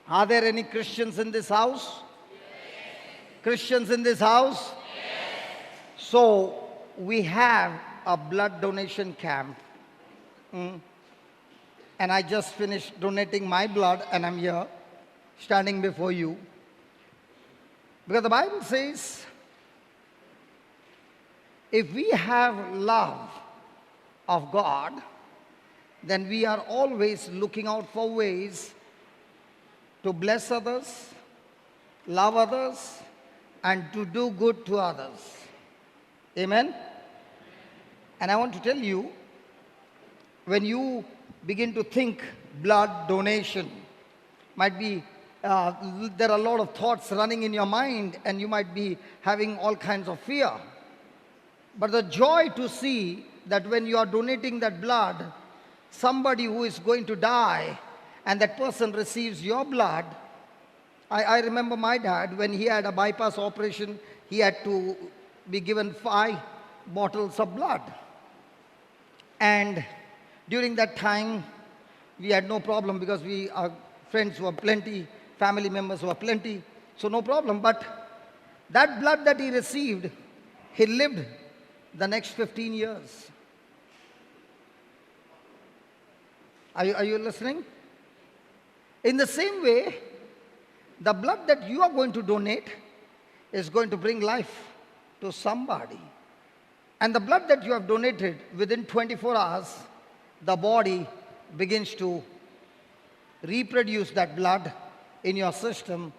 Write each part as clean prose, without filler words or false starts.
Are there any Christians in this house? Christians in this house? So, we have a blood donation camp. And I just finished donating my blood, and I'm here standing before you. Because the Bible says, if we have love of God, then we are always looking out for ways to bless others, love others, and to do good to others. Amen? And I want to tell you, when you begin to think blood donation, might be there are a lot of thoughts running in your mind, and you might be having all kinds of fear. But the joy to see that when you are donating that blood, somebody who is going to die, and that person receives your blood. I remember my dad, when he had a bypass operation, he had to be given 5 bottles of blood. And during that time, we had no problem because our friends were plenty, family members were plenty, so no problem. But that blood that he received, he lived the next 15 years. Are you listening? In the same way, the blood that you are going to donate is going to bring life to somebody. And the blood that you have donated, within 24 hours, the body begins to reproduce that blood in your system,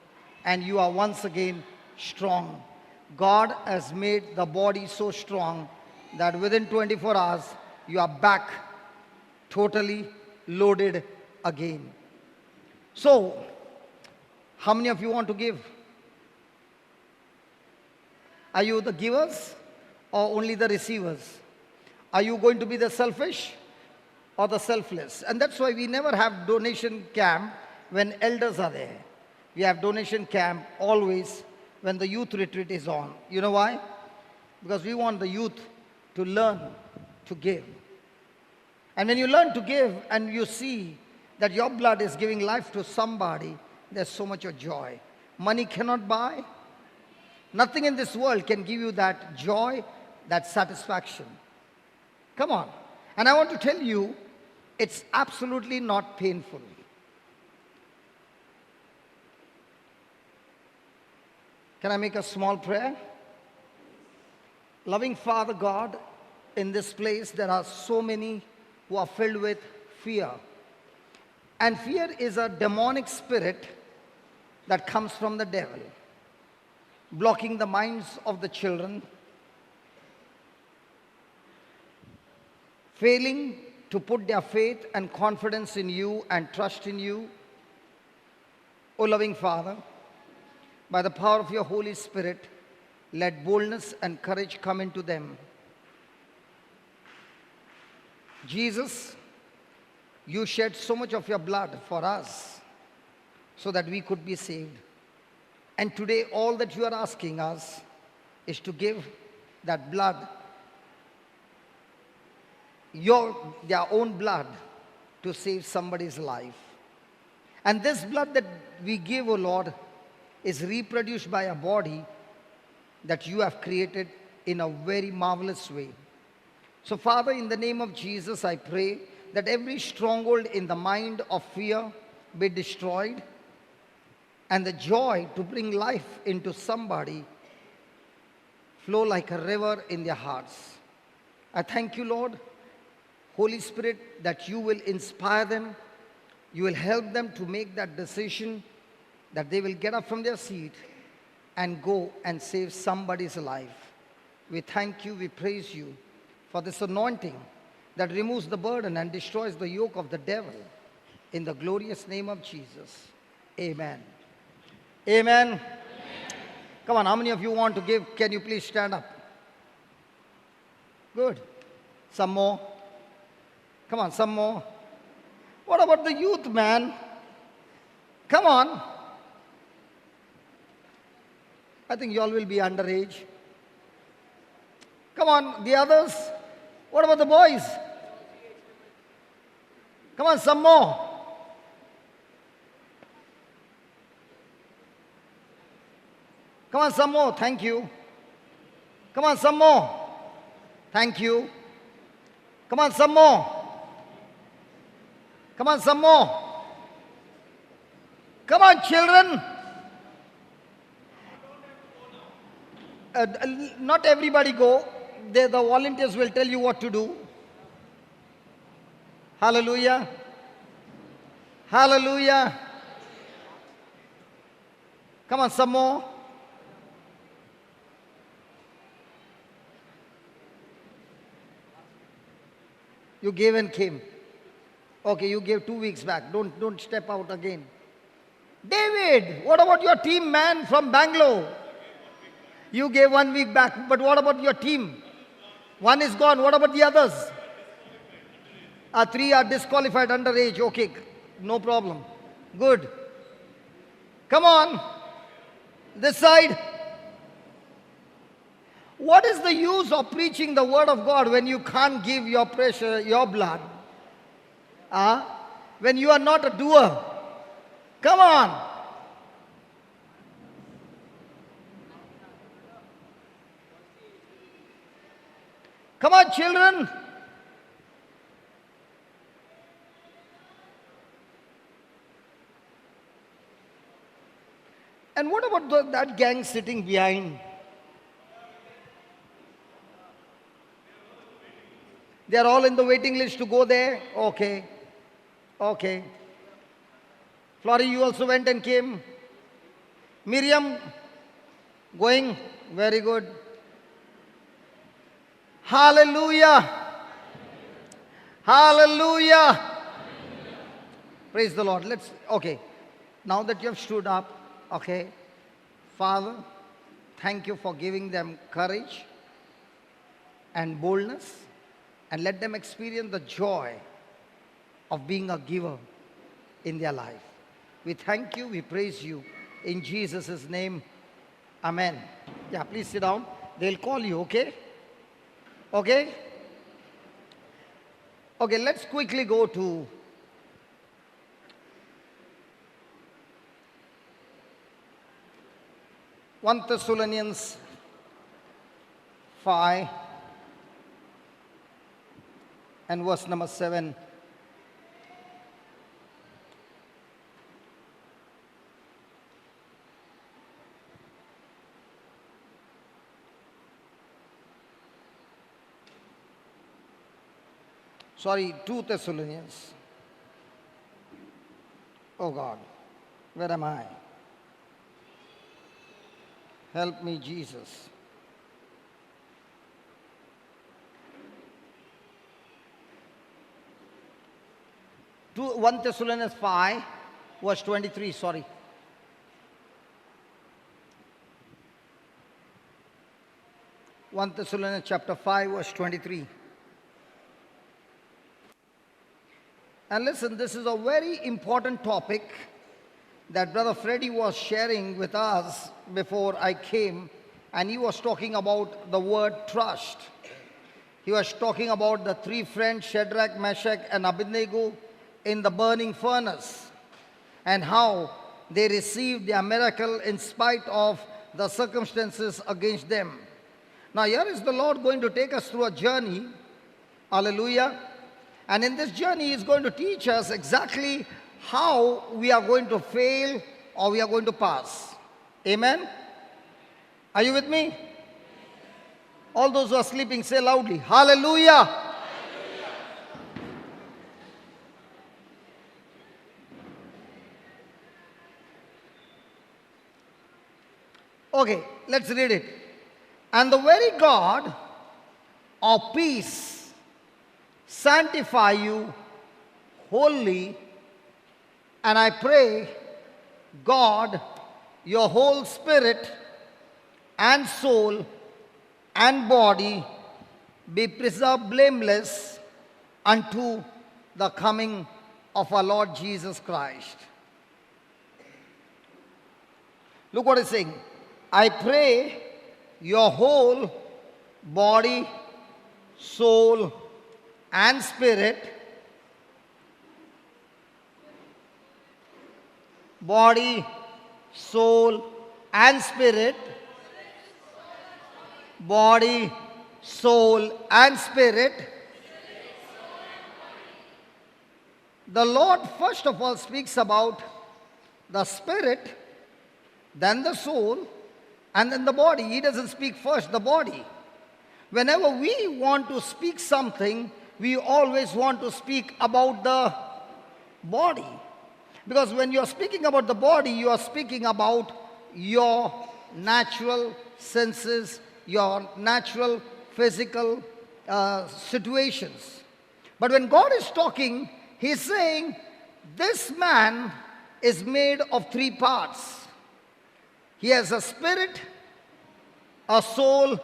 and you are once again strong. God has made the body so strong that within 24 hours, you are back totally loaded again. So, how many of you want to give? Are you the givers or only the receivers? Are you going to be the selfish or the selfless? And that's why we never have donation camp when elders are there. We have donation camp always when the youth retreat is on. You know why? Because we want the youth to learn to give. And when you learn to give and you see that your blood is giving life to somebody, there's so much of joy. Money cannot buy. Nothing in this world can give you that joy, that satisfaction. Come on. And I want to tell you, it's absolutely not painful. Can I make a small prayer? Loving Father God, in this place there are so many who are filled with fear. And fear is a demonic spirit that comes from the devil, blocking the minds of the children, failing to put their faith and confidence in you and trust in you. O loving Father, by the power of your Holy Spirit, let boldness and courage come into them. Jesus, you shed so much of your blood for us so that we could be saved. And today all that you are asking us is to give that blood, their own blood, to save somebody's life. And this blood that we give, O Lord, is reproduced by a body that you have created in a very marvelous way. So Father, in the name of Jesus, I pray that every stronghold in the mind of fear be destroyed, and the joy to bring life into somebody flow like a river in their hearts. I thank you, Lord, Holy Spirit, that you will inspire them. You will help them to make that decision, that they will get up from their seat and go and save somebody's life. We thank you, we praise you for this anointing that removes the burden and destroys the yoke of the devil. In the glorious name of Jesus, amen. Amen. Amen. Come on, how many of you want to give? Can you please stand up? Good. Some more. Come on, some more. What about the youth, man? Come on. I think you all will be underage. Come on, the others. What about the boys? Come on, some more. Come on, some more. Thank you. Come on, some more. Thank you. Come on, some more. Come on, some more. Come on, children. Not everybody go. The volunteers will tell you what to do. Hallelujah. Hallelujah. Come on, some more. You gave and came. Okay, you gave 2 weeks back. Don't step out again. David, what about your team, man, from Bangalore? You gave 1 week back, but what about your team? One is gone. What about the others? 3 are disqualified underage. Okay, no problem. Good. Come on. This side. What is the use of preaching the word of God when you can't give your pressure, your blood? When you are not a doer. Come on. Come on, children. And what about that gang sitting behind? They are all in the waiting list to go there? Okay. Okay. Flori, you also went and came. Miriam, going? Very good. Hallelujah. Hallelujah. Praise the Lord. Okay. Now that you have stood up, okay. Father, thank you for giving them courage and boldness, and let them experience the joy of being a giver in their life. We thank you, we praise you. In Jesus' name, amen. Yeah, please sit down. They'll call you, okay? Okay? Okay, let's quickly go to One Thessalonians 5 and verse number 7. Sorry, 2 Thessalonians. Oh God, where am I? Help me, Jesus. To 1 Thessalonians 5, verse 23, sorry. One Thessalonians chapter 5, verse 23. And listen, this is a very important topic that Brother Freddy was sharing with us before I came, and he was talking about the word trust. He was talking about the 3 friends, Shadrach, Meshach, and Abednego, in the burning furnace, and how they received their miracle in spite of the circumstances against them. Now here is the Lord going to take us through a journey. Hallelujah. And in this journey, He is going to teach us exactly how we are going to fail or we are going to pass. Amen? Are you with me? All those who are sleeping, say loudly, hallelujah. Hallelujah. Okay, let's read it. And the very God of peace sanctify you wholly, and I pray, God, your whole spirit and soul and body be preserved blameless unto the coming of our Lord Jesus Christ. Look what it's saying. I pray your whole body, soul, and spirit, body, soul, and spirit body, soul, and spirit. The Lord first of all speaks about the spirit, then the soul, and then the body. He doesn't speak first the body. Whenever we want to speak something, we always want to speak about the body. Because when you are speaking about the body, you are speaking about your natural senses, your natural physical situations. But when God is talking, He's saying, this man is made of three parts. He has a spirit, a soul,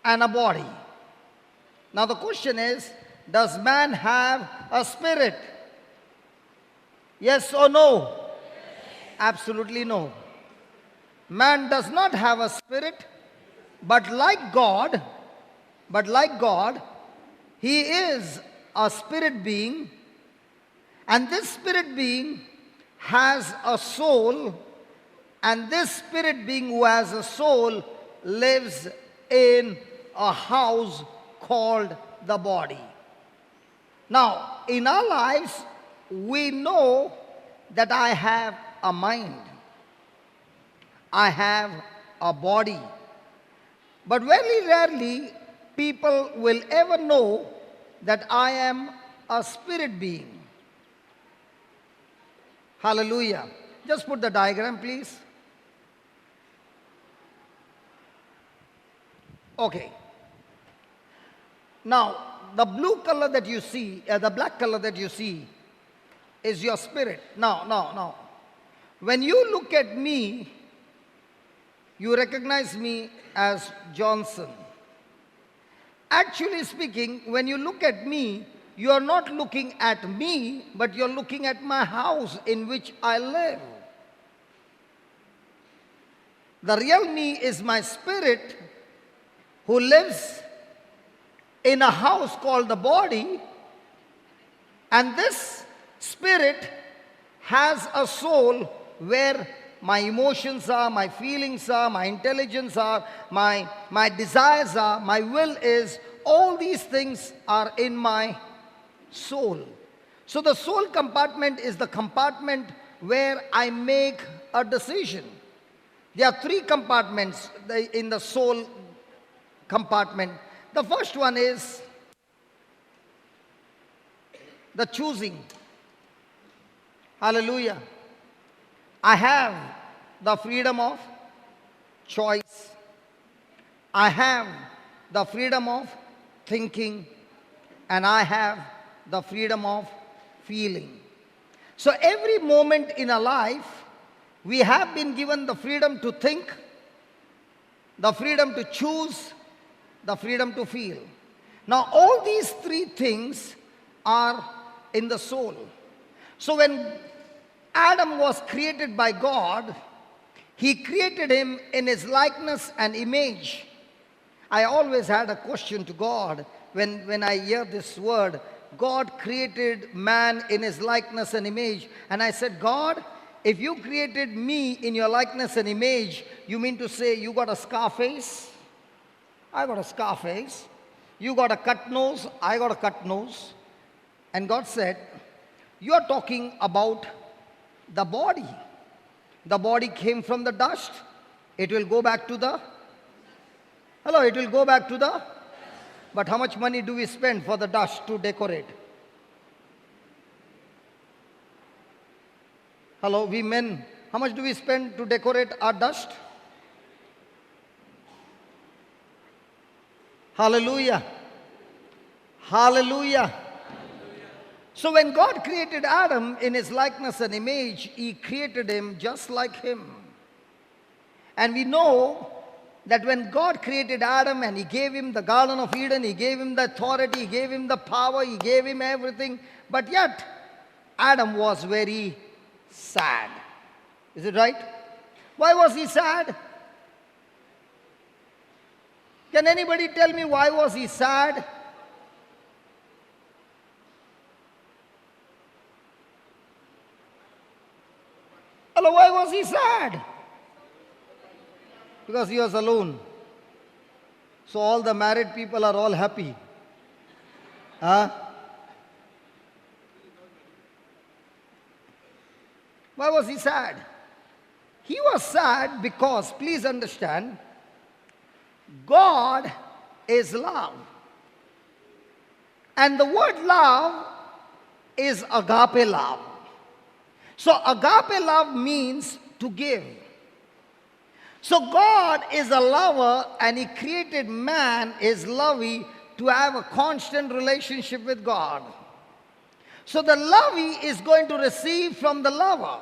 and a body. Now the question is, does man have a spirit? Yes or no? Yes. Absolutely no. Man does not have a spirit, but like God, he is a spirit being, and this spirit being has a soul, and this spirit being who has a soul lives in a house called the body. Now, in our lives, we know that I have a mind, I have a body, but very rarely people will ever know that I am a spirit being. Hallelujah. Just put the diagram, please. Okay. Now, the blue color that you see, the black color that you see is your spirit. Now. When you look at me, you recognize me as Johnson. Actually speaking, when you look at me, you are not looking at me, but you're looking at my house in which I live. The real me is my spirit who lives in a house called the body, and this spirit has a soul where my emotions are, my feelings are, my intelligence are, my desires are, my will is, all these things are in my soul. So the soul compartment is the compartment where I make a decision. There are three compartments in the soul compartment. The first one is the choosing. Hallelujah. I have the freedom of choice. I have the freedom of thinking, and I have the freedom of feeling. So every moment in our life, we have been given the freedom to think, the freedom to choose, the freedom to feel. Now all these three things are in the soul. So when Adam was created by God, He created him in His likeness and image. I always had a question to God when I hear this word, God created man in His likeness and image. And I said, God, if you created me in your likeness and image, you mean to say you got a scar face? I got a scar face. You got a cut nose? I got a cut nose. And God said, you are talking about the body. The body came from the dust. It will go back to the... Hello, it will go back to the... But how much money do we spend for the dust to decorate? Hello, we men, how much do we spend to decorate our dust? Hallelujah. Hallelujah. So when God created Adam in His likeness and image, He created him just like him. And we know that when God created Adam and He gave him the Garden of Eden, He gave him the authority, He gave him the power, He gave him everything, but yet Adam was very sad. Is it right? Why was he sad? Can anybody tell me why was he sad? Hello, why was he sad? because he was alone. So all the married people are all happy. Huh? Why was he sad? He was sad because, please understand, God is love. And the word love is agape love. So agape love means to give. So God is a lover and he created man, his lovey, to have a constant relationship with God. So the lovey is going to receive from the lover.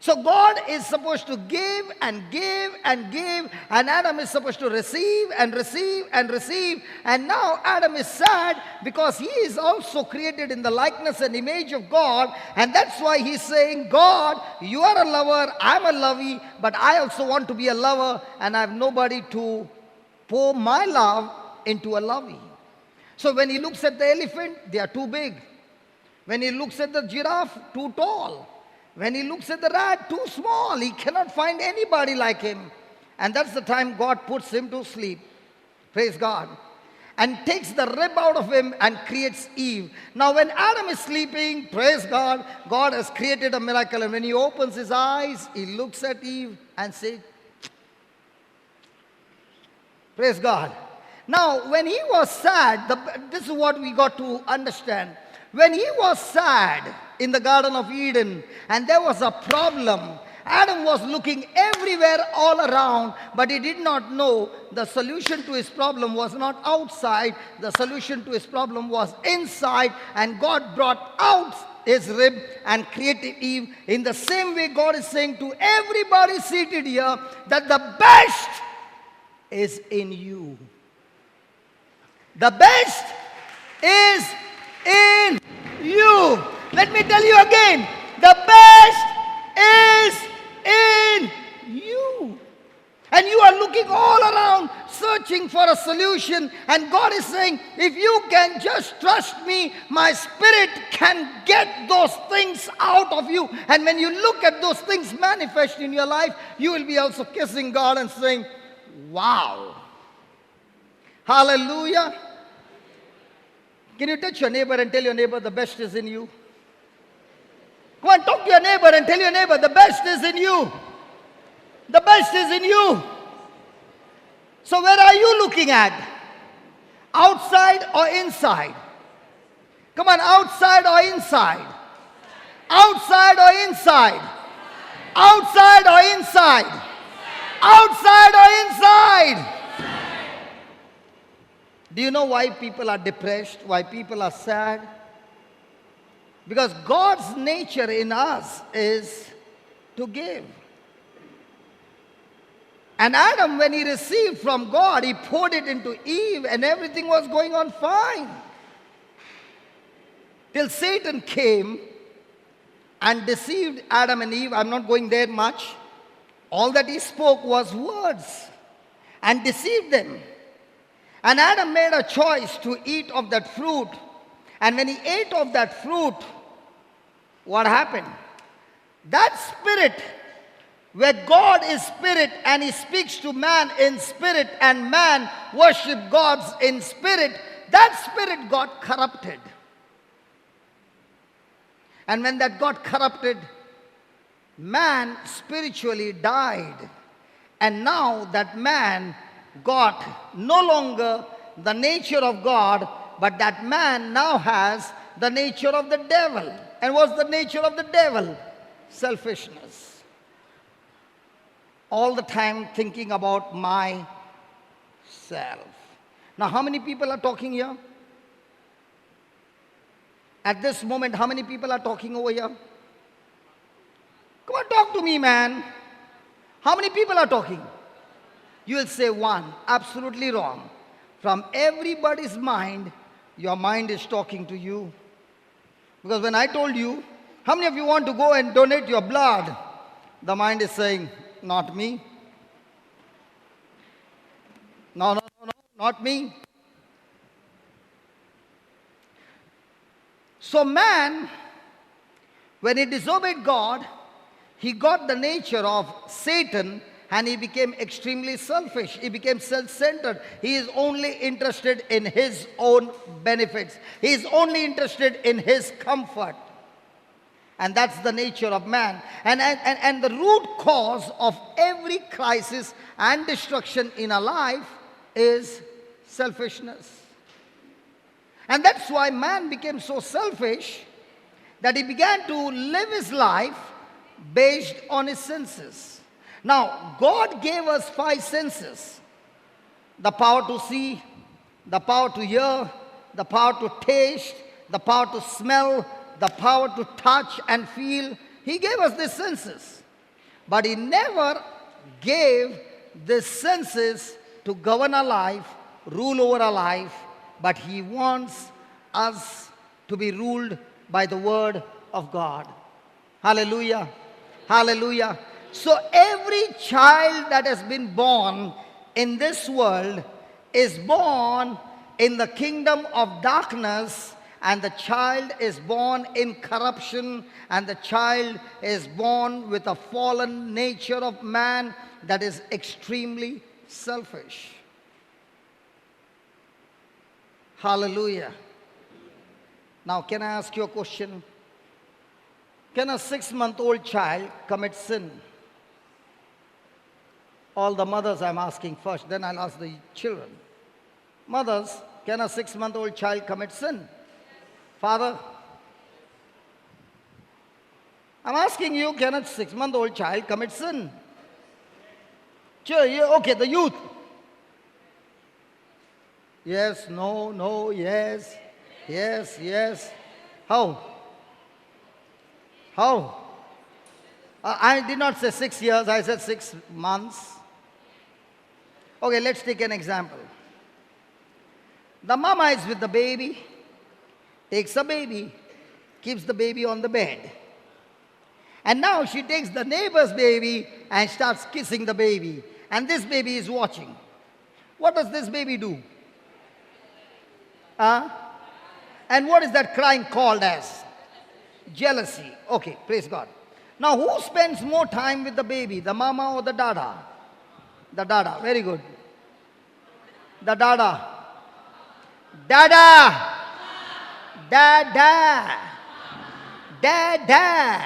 So God is supposed to give and give and give, and Adam is supposed to receive and receive and receive. And now Adam is sad because he is also created in the likeness and image of God, and that's why he's saying, God, you are a lover, I'm a lovey, but I also want to be a lover, and I have nobody to pour my love into a lovey. So when he looks at the elephant, they are too big. When he looks at the giraffe, too tall. When he looks at the rat, too small. He cannot find anybody like him. And that's the time God puts him to sleep. Praise God. And takes the rib out of him and creates Eve. Now when Adam is sleeping, praise God, God has created a miracle. And when he opens his eyes, he looks at Eve and says, praise God. Now when he was sad, this is what we got to understand. When he was sad in the Garden of Eden and there was a problem, Adam was looking everywhere all around, but he did not know the solution to his problem was not outside. The solution to his problem was inside, and God brought out his rib and created Eve. In the same way, God is saying to everybody seated here that the best is in you. The best is in you. Let me tell you again, the best is in you. And you are looking all around searching for a solution, and God is saying, if you can just trust me, my spirit can get those things out of you. And when you look at those things manifest in your life, you will be also kissing God and saying, wow. Hallelujah. Can you touch your neighbor and tell your neighbor the best is in you? Come on, talk to your neighbor and tell your neighbor the best is in you. The best is in you. So where are you looking at? Outside or inside? Come on, outside or inside? Outside or inside? Outside or inside? Outside or inside? Do you know why people are depressed? Why people are sad? Because God's nature in us is to give. And Adam, when he received from God, he poured it into Eve and everything was going on fine. Till Satan came and deceived Adam and Eve. I'm not going there much. All that he spoke was words and deceived them. And Adam made a choice to eat of that fruit. And when he ate of that fruit, what happened? That spirit, where God is spirit and he speaks to man in spirit and man worship gods in spirit, that spirit got corrupted. And when that got corrupted, man spiritually died. And now that man got no longer the nature of God, but that man now has the nature of the devil. And what's the nature of the devil? Selfishness. All the time thinking about myself. Now, how many people are talking here? At this moment, how many people are talking over here? Come on, talk to me, man. How many people are talking? You will say one. Absolutely wrong. From everybody's mind, your mind is talking to you. Because when I told you, how many of you want to go and donate your blood? The mind is saying, not me. No, not me. So man, when he disobeyed God, he got the nature of Satan, And he became extremely selfish. He became self-centered. He is only interested in his own benefits. He is only interested in his comfort. And that's the nature of man. And the root cause of every crisis and destruction in our life is selfishness. And that's why man became so selfish that he began to live his life based on his senses. Now, God gave us 5 senses: the power to see, the power to hear, the power to taste, the power to smell, the power to touch and feel. He gave us these senses. But he never gave these senses to govern our life, rule over our life, but he wants us to be ruled by the word of God. Hallelujah. Hallelujah. So every child that has been born in this world is born in the kingdom of darkness, and the child is born in corruption, and the child is born with a fallen nature of man that is extremely selfish. Hallelujah. Now, can I ask you a question? Can a 6-month-old child commit sin? All the mothers I'm asking first, then I'll ask the children. Mothers, can a 6-month-old child commit sin? Father, I'm asking you, can a 6-month-old child commit sin? Okay, the youth. Yes, no, no, yes, yes, yes. How? How? I did not say 6 years, I said 6 months. Okay, let's take an example. The mama is with the baby, takes the baby, keeps the baby on the bed. And now she takes the neighbor's baby and starts kissing the baby. And this baby is watching. What does this baby do? And what is that crying called as? Jealousy. Okay, praise God. Now, who spends more time with the baby, the mama or the dada? The dada, very good. The dada. Dada. Dada. Dada.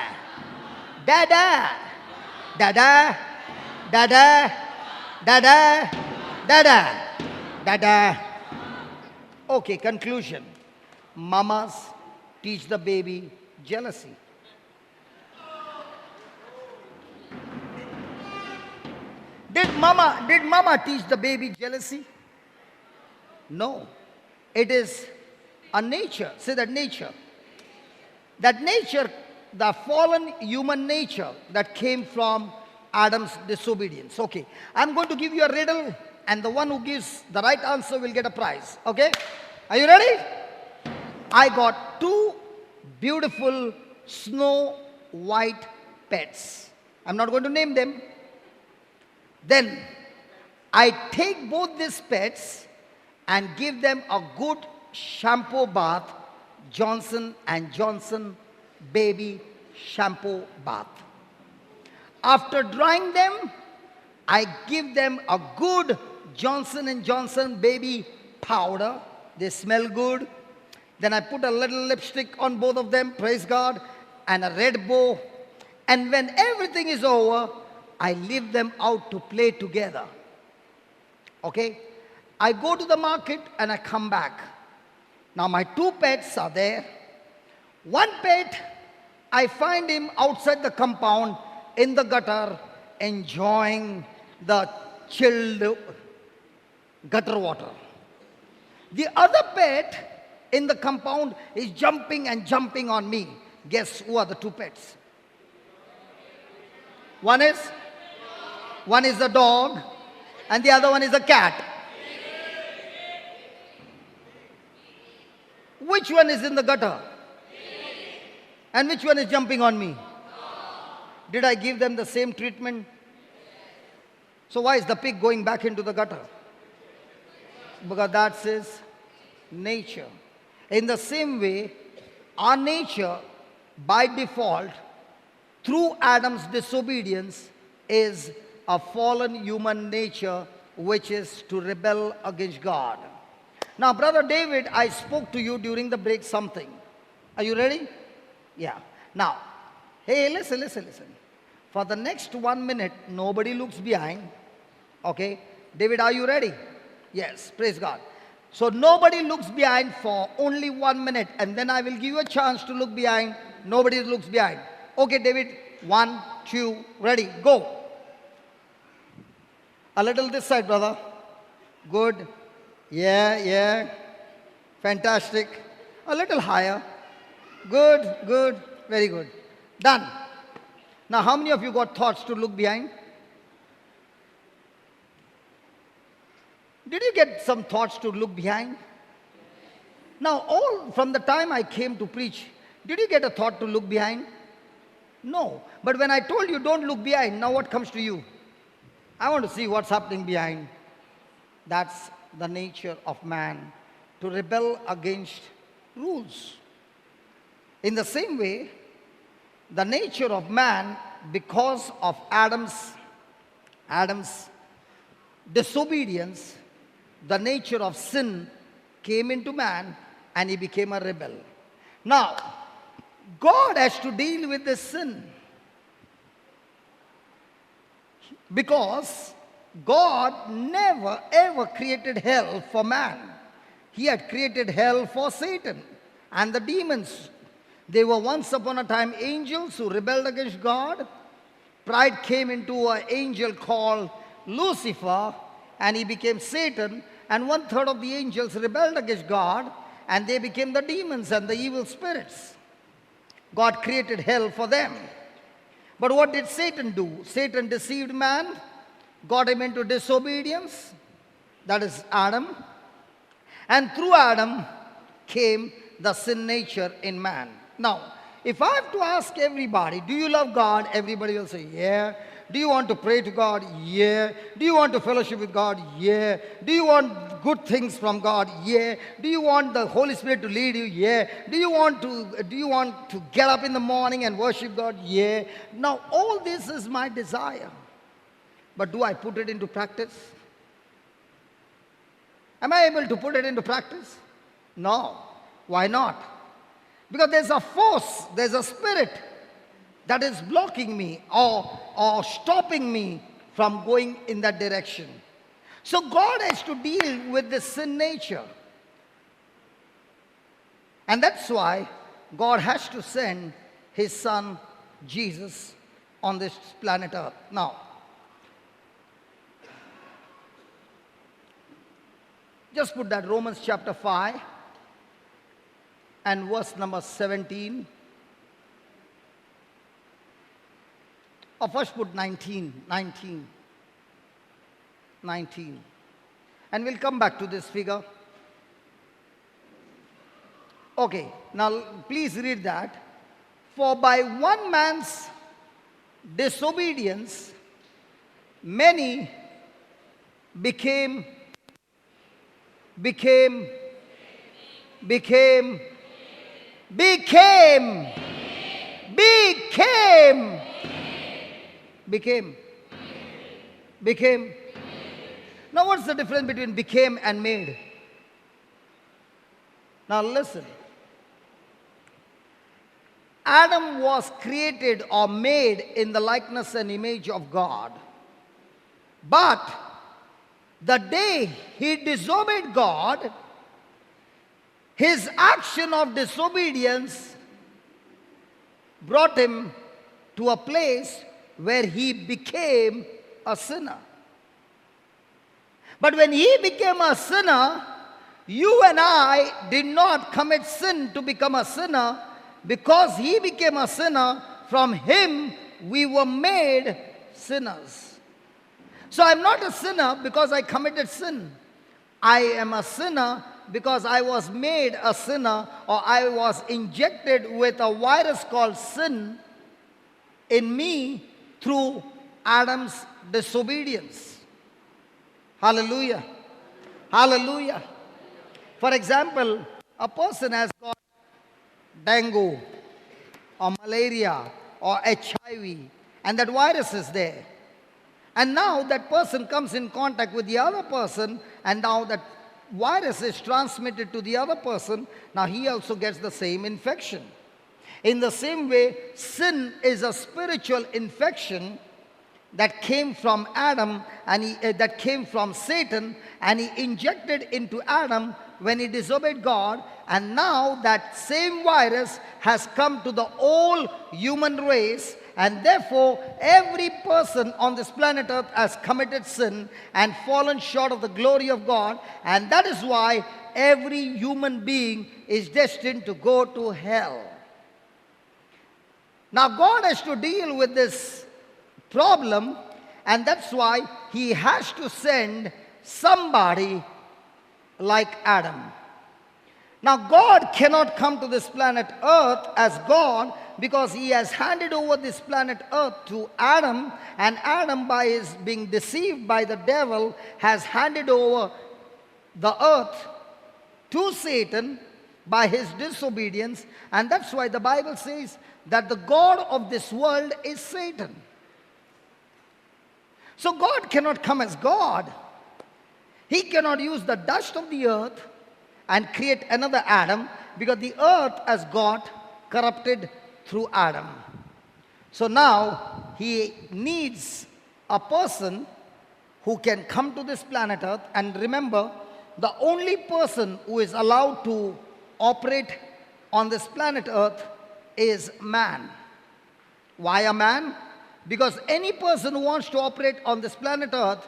Dada. Dada. Dada. Dada. Dada. Dada. Okay, conclusion. Mamas teach the baby jealousy. Did mama teach the baby jealousy? No. It is a nature. Say that nature. That nature, the fallen human nature that came from Adam's disobedience. Okay. I'm going to give you a riddle, and the one who gives the right answer will get a prize. Okay? Are you ready? I got 2 beautiful snow white pets. I'm not going to name them. Then I take both these pets and give them a good shampoo bath, Johnson & Johnson baby shampoo bath. After drying them, I give them a good Johnson & Johnson baby powder. They smell good. Then I put a little lipstick on both of them, praise God, and a red bow. And when everything is over, I leave them out to play together. Okay? I go to the market and I come back. Now my 2 pets are there. One pet, I find him outside the compound in the gutter enjoying the chilled gutter water. The other pet in the compound is jumping and jumping on me. Guess who are the 2 pets? One is a dog and the other one is a cat. Which one is in the gutter? And which one is jumping on me? Did I give them the same treatment? So why is the pig going back into the gutter? Because that's his nature. In the same way, our nature by default through Adam's disobedience is a fallen human nature which is to rebel against God. Now, Brother David, I spoke to you during the break something. Are you ready? Yeah. Now, hey, listen. For the next 1 minute, nobody looks behind. Okay? David, are you ready? Yes, praise God. So nobody looks behind for only 1 minute, and then I will give you a chance to look behind. Nobody looks behind. Okay, David, 1, 2, ready, go. A little this side, brother. Good. Yeah. Fantastic. A little higher. Good. Very good. Done. Now, how many of you got thoughts to look behind? Did you get some thoughts to look behind? Now, all from the time I came to preach, did you get a thought to look behind? No. But when I told you don't look behind, now what comes to you? I want to see what's happening behind. That's the nature of man, to rebel against rules. In the same way, the nature of man, because of Adam's disobedience, the nature of sin came into man and he became a rebel. Now, God has to deal with this sin because God never ever created hell for man. He had created hell for Satan and the demons. They were once upon a time angels who rebelled against God. Pride came into an angel called Lucifer and he became Satan, and 1/3 of the angels rebelled against God and they became the demons and the evil spirits. God created hell for them. But what did Satan do? Satan deceived man, got him into disobedience, that is Adam, and through Adam came the sin nature in man. Now, if I have to ask everybody, do you love God? Everybody will say, yeah. Do you want to pray to God? Yeah. Do you want to fellowship with God? Yeah. Do you want good things from God? Yeah. Do you want the Holy Spirit to lead you? Yeah. Do you want to get up in the morning and worship God? Yeah. Now, all this is my desire. But do I put it into practice? Am I able to put it into practice? No. Why not? Because there's a force, there's a spirit that is blocking me or stopping me from going in that direction. So God has to deal with the sin nature. And that's why God has to send his son Jesus on this planet Earth. Now, just put that Romans chapter 5 and verse number 17. Or first put 19. And we'll come back to this figure. Okay, now please read that. For by one man's disobedience, many became Now what's the difference between became and made? Now listen. Adam was created or made in the likeness and image of God. But the day he disobeyed God, his action of disobedience brought him to a place where he became a sinner. But when he became a sinner, you and I did not commit sin to become a sinner. Because he became a sinner, from him we were made sinners. So I'm not a sinner because I committed sin. I am a sinner because I was made a sinner, or I was injected with a virus called sin in me through Adam's disobedience. Hallelujah. Hallelujah. For example, a person has got dengue or malaria or HIV, and that virus is there. And now that person comes in contact with the other person, and now that virus is transmitted to the other person. Now he also gets the same infection. In the same way, sin is a spiritual infection that came from Adam, and that came from Satan, and he injected into Adam when he disobeyed God. And now that same virus has come to the whole human race, and therefore every person on this planet earth has committed sin and fallen short of the glory of God. And that is why every human being is destined to go to hell. Now God has to deal with this problem, and that's why he has to send somebody like Adam. Now God cannot come to this planet earth as God, because he has handed over this planet earth to Adam, and Adam, by his being deceived by the devil, has handed over the earth to Satan by his disobedience. And that's why the Bible says that the God of this world is Satan. So God cannot come as God. He cannot use the dust of the earth and create another Adam, because the earth has got corrupted through Adam. So now he needs a person who can come to this planet earth. And remember, the only person who is allowed to operate on this planet earth is man. Why a man? Because any person who wants to operate on this planet earth,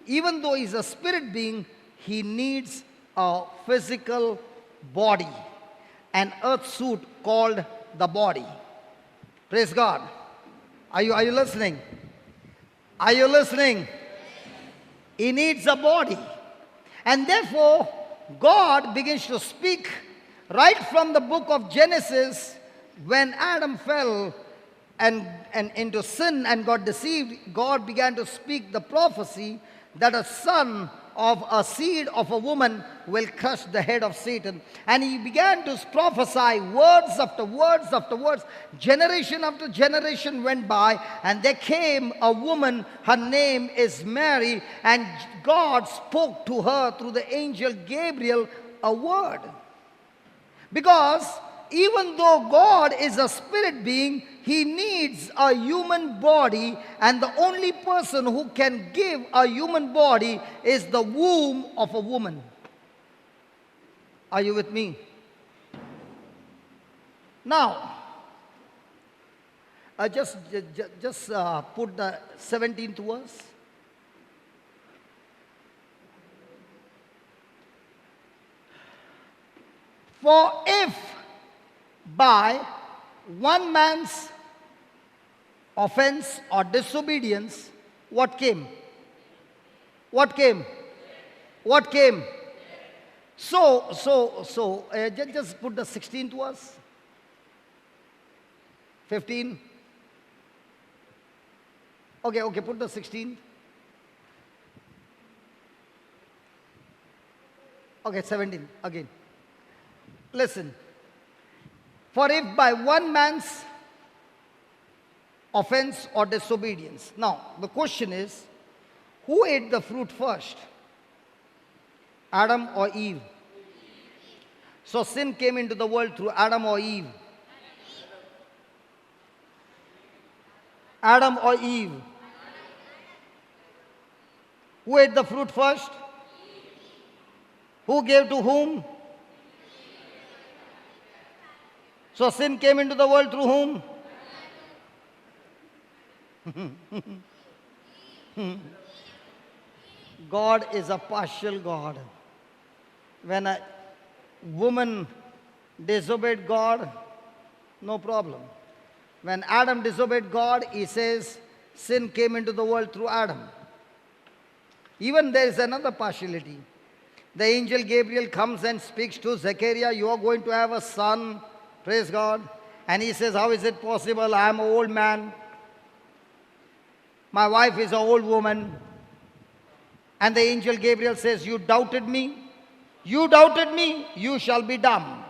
even though he's a spirit being, he needs a physical body, an earth suit called the body. Praise God. Are you listening? Are you listening? He needs a body. And therefore, God begins to speak right from the book of Genesis. When Adam fell and into sin and got deceived, God began to speak the prophecy that a son of a seed of a woman will crush the head of Satan. And he began to prophesy words after words after words. Generation after generation went by, and there came a woman, her name is Mary, and God spoke to her through the angel Gabriel a word. Because even though God is a spirit being, he needs a human body, and the only person who can give a human body is the womb of a woman. Are you with me? Now, just put the 17th verse. For if by one man's offense or disobedience, what came? What came? What came? So, just put the 16th verse. 15. Okay, put the 16th. Okay, 17 again. Listen. For if by one man's offense or disobedience. Now, the question is, who ate the fruit first? Adam or Eve? So sin came into the world through Adam or Eve? Adam or Eve? Who ate the fruit first? Who gave to whom? So sin came into the world through whom? God is a partial God. When a woman disobeyed God, no problem. When Adam disobeyed God, he says sin came into the world through Adam. Even there is another partiality. The angel Gabriel comes and speaks to Sequeira, you are going to have a son. Praise God. And he says, how is it possible? I am an old man. My wife is an old woman. And the angel Gabriel says, you doubted me? You doubted me? You shall be dumb.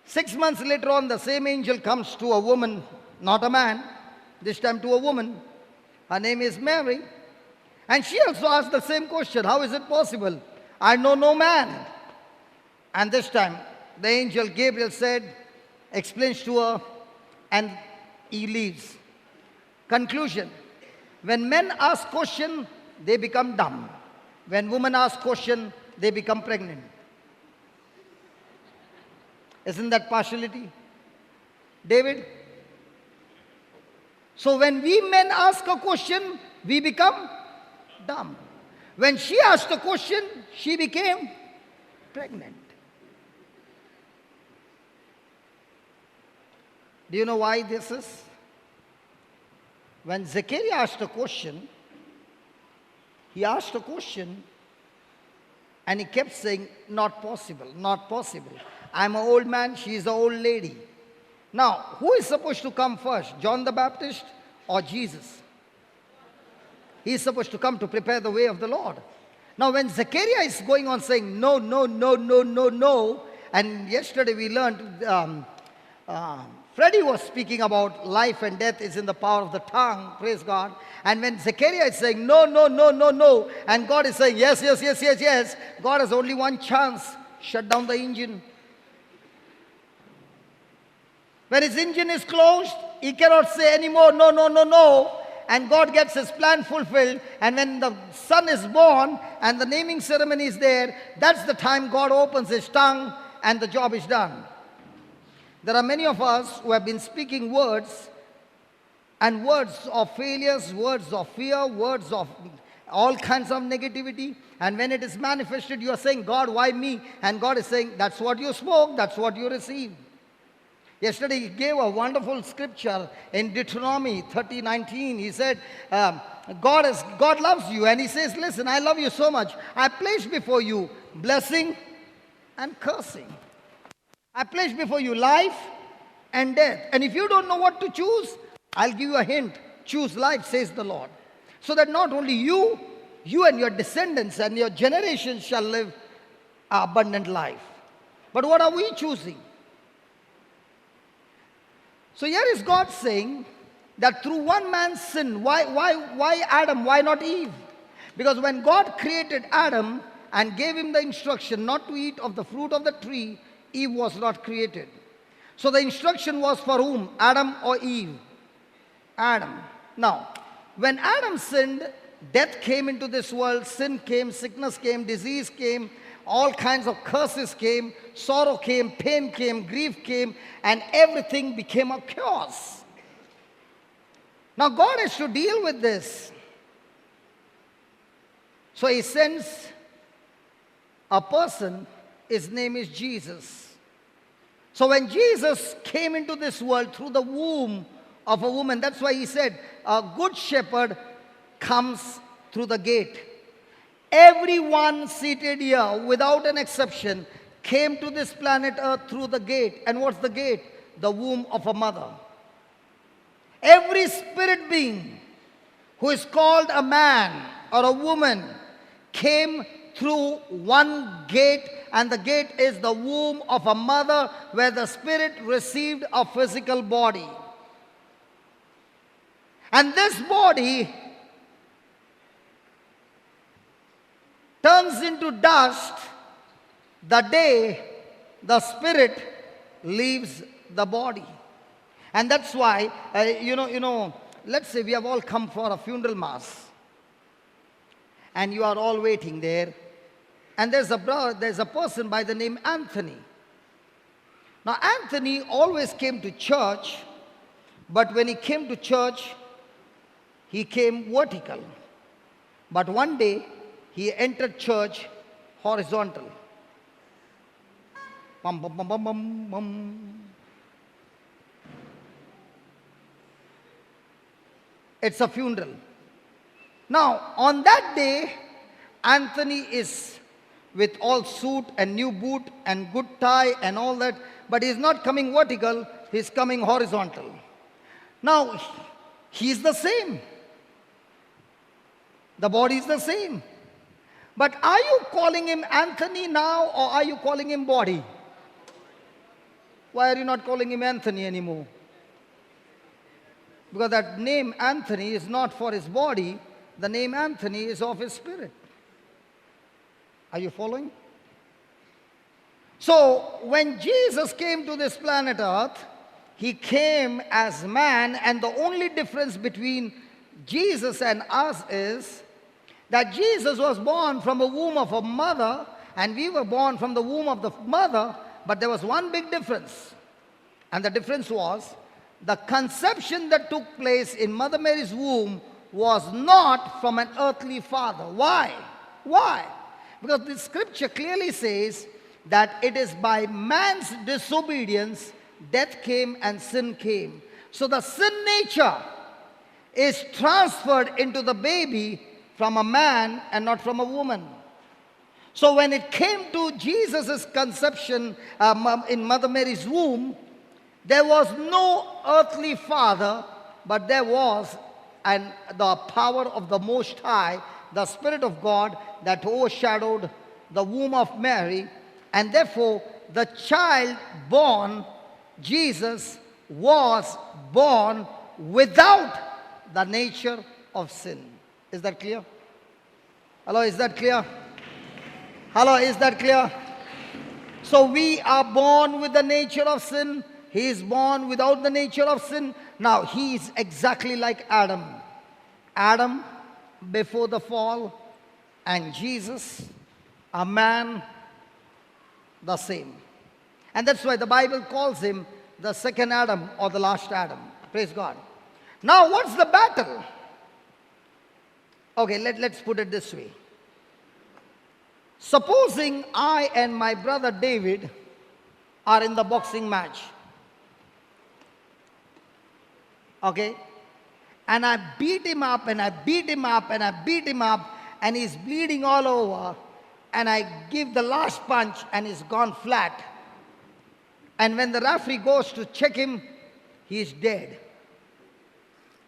6 months later on, the same angel comes to a woman, not a man, this time to a woman. Her name is Mary. And she also asked the same question, how is it possible? I know no man. And this time, the angel Gabriel said, explains to her, and he leaves. Conclusion, when men ask question, they become dumb. When women ask question, they become pregnant. Isn't that partiality, David? So when we men ask a question, we become dumb. When she asked a question, she became pregnant. Do you know why this is? When Sequeira asked a question, he asked a question and he kept saying, not possible, not possible. I'm an old man, she is an old lady. Now, who is supposed to come first, John the Baptist or Jesus? He is supposed to come to prepare the way of the Lord. Now, when Sequeira is going on saying, no, no, no, no, no, no, and yesterday we learned, Freddie was speaking about life and death is in the power of the tongue, praise God. And when Sequeira is saying, no, no, no, no, no, and God is saying, yes, yes, yes, yes, yes, God has only one chance, shut down the engine. When his engine is closed, he cannot say anymore, no, no, no, no. And God gets his plan fulfilled. And when the son is born and the naming ceremony is there, that's the time God opens his tongue and the job is done. There are many of us who have been speaking words, and words of failures, words of fear, words of all kinds of negativity. And when it is manifested, you are saying, God, why me? And God is saying, that's what you spoke, that's what you received. Yesterday he gave a wonderful scripture in Deuteronomy 30:19. He said, God loves you. And he says, listen, I love you so much. I placed before you blessing and cursing. I placed before you life and death. And if you don't know what to choose, I'll give you a hint. Choose life, says the Lord. So that not only you and your descendants and your generations shall live abundant life. But what are we choosing? So here is God saying that through one man's sin, why Adam, why not Eve? Because when God created Adam and gave him the instruction not to eat of the fruit of the tree, Eve was not created. So the instruction was for whom? Adam or Eve? Adam. Now, when Adam sinned, death came into this world, sin came, sickness came, disease came, all kinds of curses came, sorrow came, pain came, grief came, and everything became a chaos. Now God has to deal with this. So he sends a person, his name is Jesus. So when Jesus came into this world through the womb of a woman, that's why he said, a good shepherd comes through the gate. Everyone seated here, without an exception, came to this planet Earth through the gate. And what's the gate? The womb of a mother. Every spirit being who is called a man or a woman came through one gate, and the gate is the womb of a mother where the spirit received a physical body. And this body turns into dust the day the spirit leaves the body. And that's why, let's say we have all come for a funeral mass. And you are all waiting there. And there's a person by the name Anthony. Now Anthony always came to church, but when he came to church, he came vertical. But one day, he entered church horizontal. Bum, bum, bum, bum, bum, bum. It's a funeral. Now, on that day, Anthony is with all suit and new boot and good tie and all that, but he's not coming vertical, he's coming horizontal. Now, he's the same. The body is the same. But are you calling him Anthony now, or are you calling him body? Why are you not calling him Anthony anymore? Because that name Anthony is not for his body, the name Anthony is of his spirit. Are you following? So, when Jesus came to this planet Earth, he came as man, and the only difference between Jesus and us is that Jesus was born from the womb of a mother, and we were born from the womb of the mother, but there was one big difference. And the difference was the conception that took place in Mother Mary's womb was not from an earthly father. Why? Why? Because the scripture clearly says that it is by man's disobedience death came and sin came. So the sin nature is transferred into the baby from a man and not from a woman. So when it came to Jesus' conception in Mother Mary's womb, there was no earthly father, but there was the power of the Most High, the Spirit of God that overshadowed the womb of Mary, and therefore the child born, Jesus, was born without the nature of sin. Is that clear? Hello, is that clear? Hello, is that clear? So we are born with the nature of sin. He is born without the nature of sin. Now, he is exactly like Adam. Adam before the fall, and Jesus, a man, the same. And that's why the Bible calls him the second Adam or the last Adam. Praise God. Now, what's the battle? Okay, let's put it this way. Supposing I and my brother David are in the boxing match. Okay? And I beat him up and I beat him up and I beat him up, and he's bleeding all over, and I give the last punch and he's gone flat. And when the referee goes to check him, he's dead.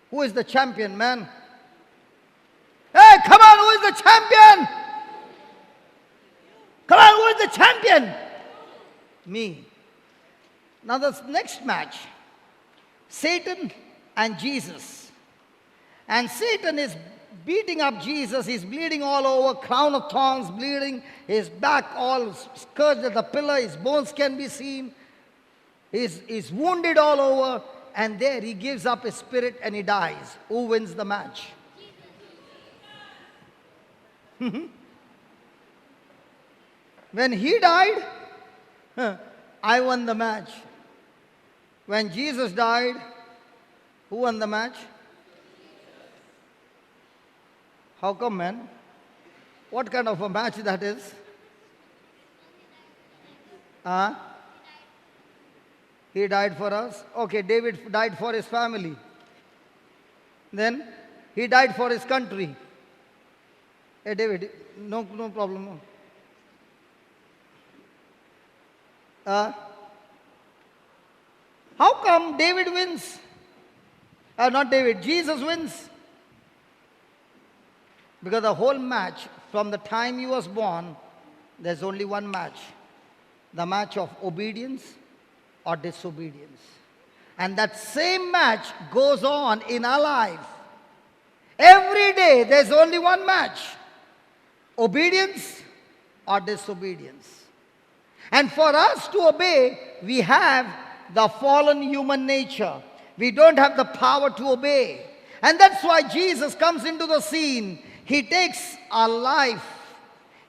Who is the champion, man? Hey, come on, who is the champion? Come on, who is the champion? Me. Now the next match, Satan and Jesus. And Satan is beating up Jesus. He's bleeding all over, crown of thorns bleeding, his back all scourged at the pillar, his bones can be seen. He's wounded all over, and there he gives up his spirit and he dies. Who wins the match? When he died, I won the match. When Jesus died, who won the match? How come, man? What kind of a match that is? He died for us. Okay, David died for his family. Then he died for his country. Hey, David, no problem. How come David wins? Not David, Jesus wins. Because the whole match, from the time he was born, there's only one match. The match of obedience or disobedience. And that same match goes on in our life. Every day there's only one match. Obedience or disobedience. And for us to obey, we have the fallen human nature. We don't have the power to obey. And that's why Jesus comes into the scene. He takes our life.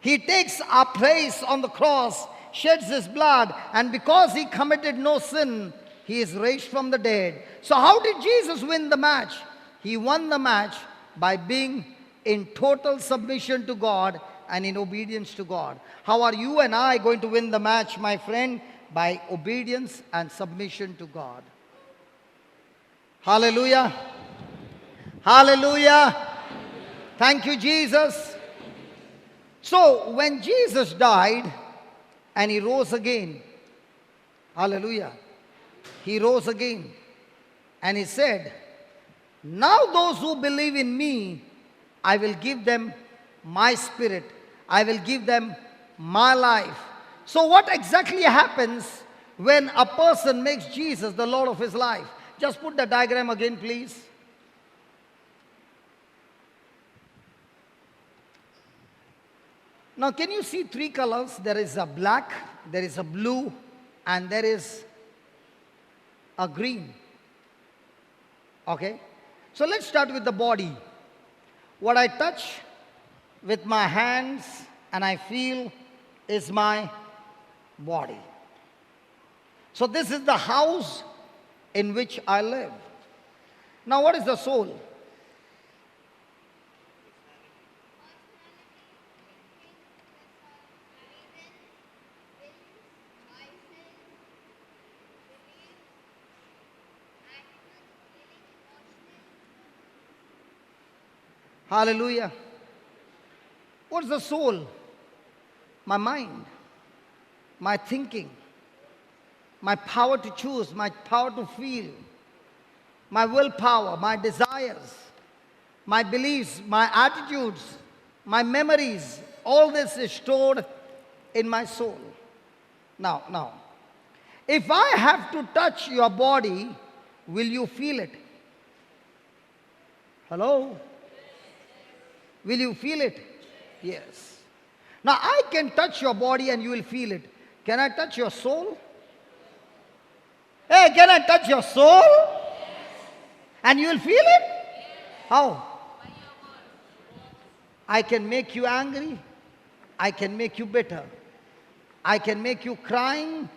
He takes our place on the cross, sheds his blood, and because he committed no sin, he is raised from the dead. So how did Jesus win the match? He won the match by being in total submission to God and in obedience to God. How are you and I going to win the match, my friend? By obedience and submission to God. Hallelujah. Hallelujah. Thank you, Jesus. So when Jesus died and he rose again, hallelujah, he rose again, and he said, now those who believe in me, I will give them my spirit. I will give them my life. So what exactly happens when a person makes Jesus the Lord of his life? just put the diagram again, please. Now, can you see three colors? There is a black, there is a blue, and there is a green. Okay? So let's start with the body. What I touch with my hands and I feel is my body. So this is the house in which I live. Now, what is the soul? Hallelujah. What's the soul? My mind, my thinking, my power to choose, my power to feel, my willpower, my desires, my beliefs, my attitudes, my memories. All this is stored in my soul. Now, if I have to touch your body, will you feel it? Hello? Will you feel it? Yes. Now, I can touch your body and you will feel it. Can I touch your soul? Hey, can I touch your soul? And you will feel it? How? I can make you angry. I can make you bitter. I can make you crying.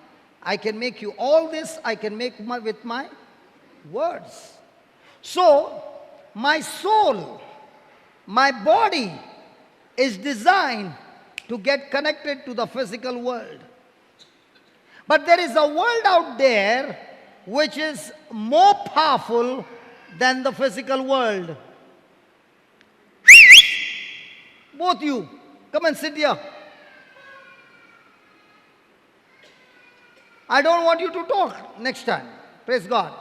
I can make you all this. I can make with my words. So, my soul, my body is designed to get connected to the physical world. But there is a world out there which is more powerful than the physical world. Both you, come and sit here. I don't want you to talk next time. Praise God.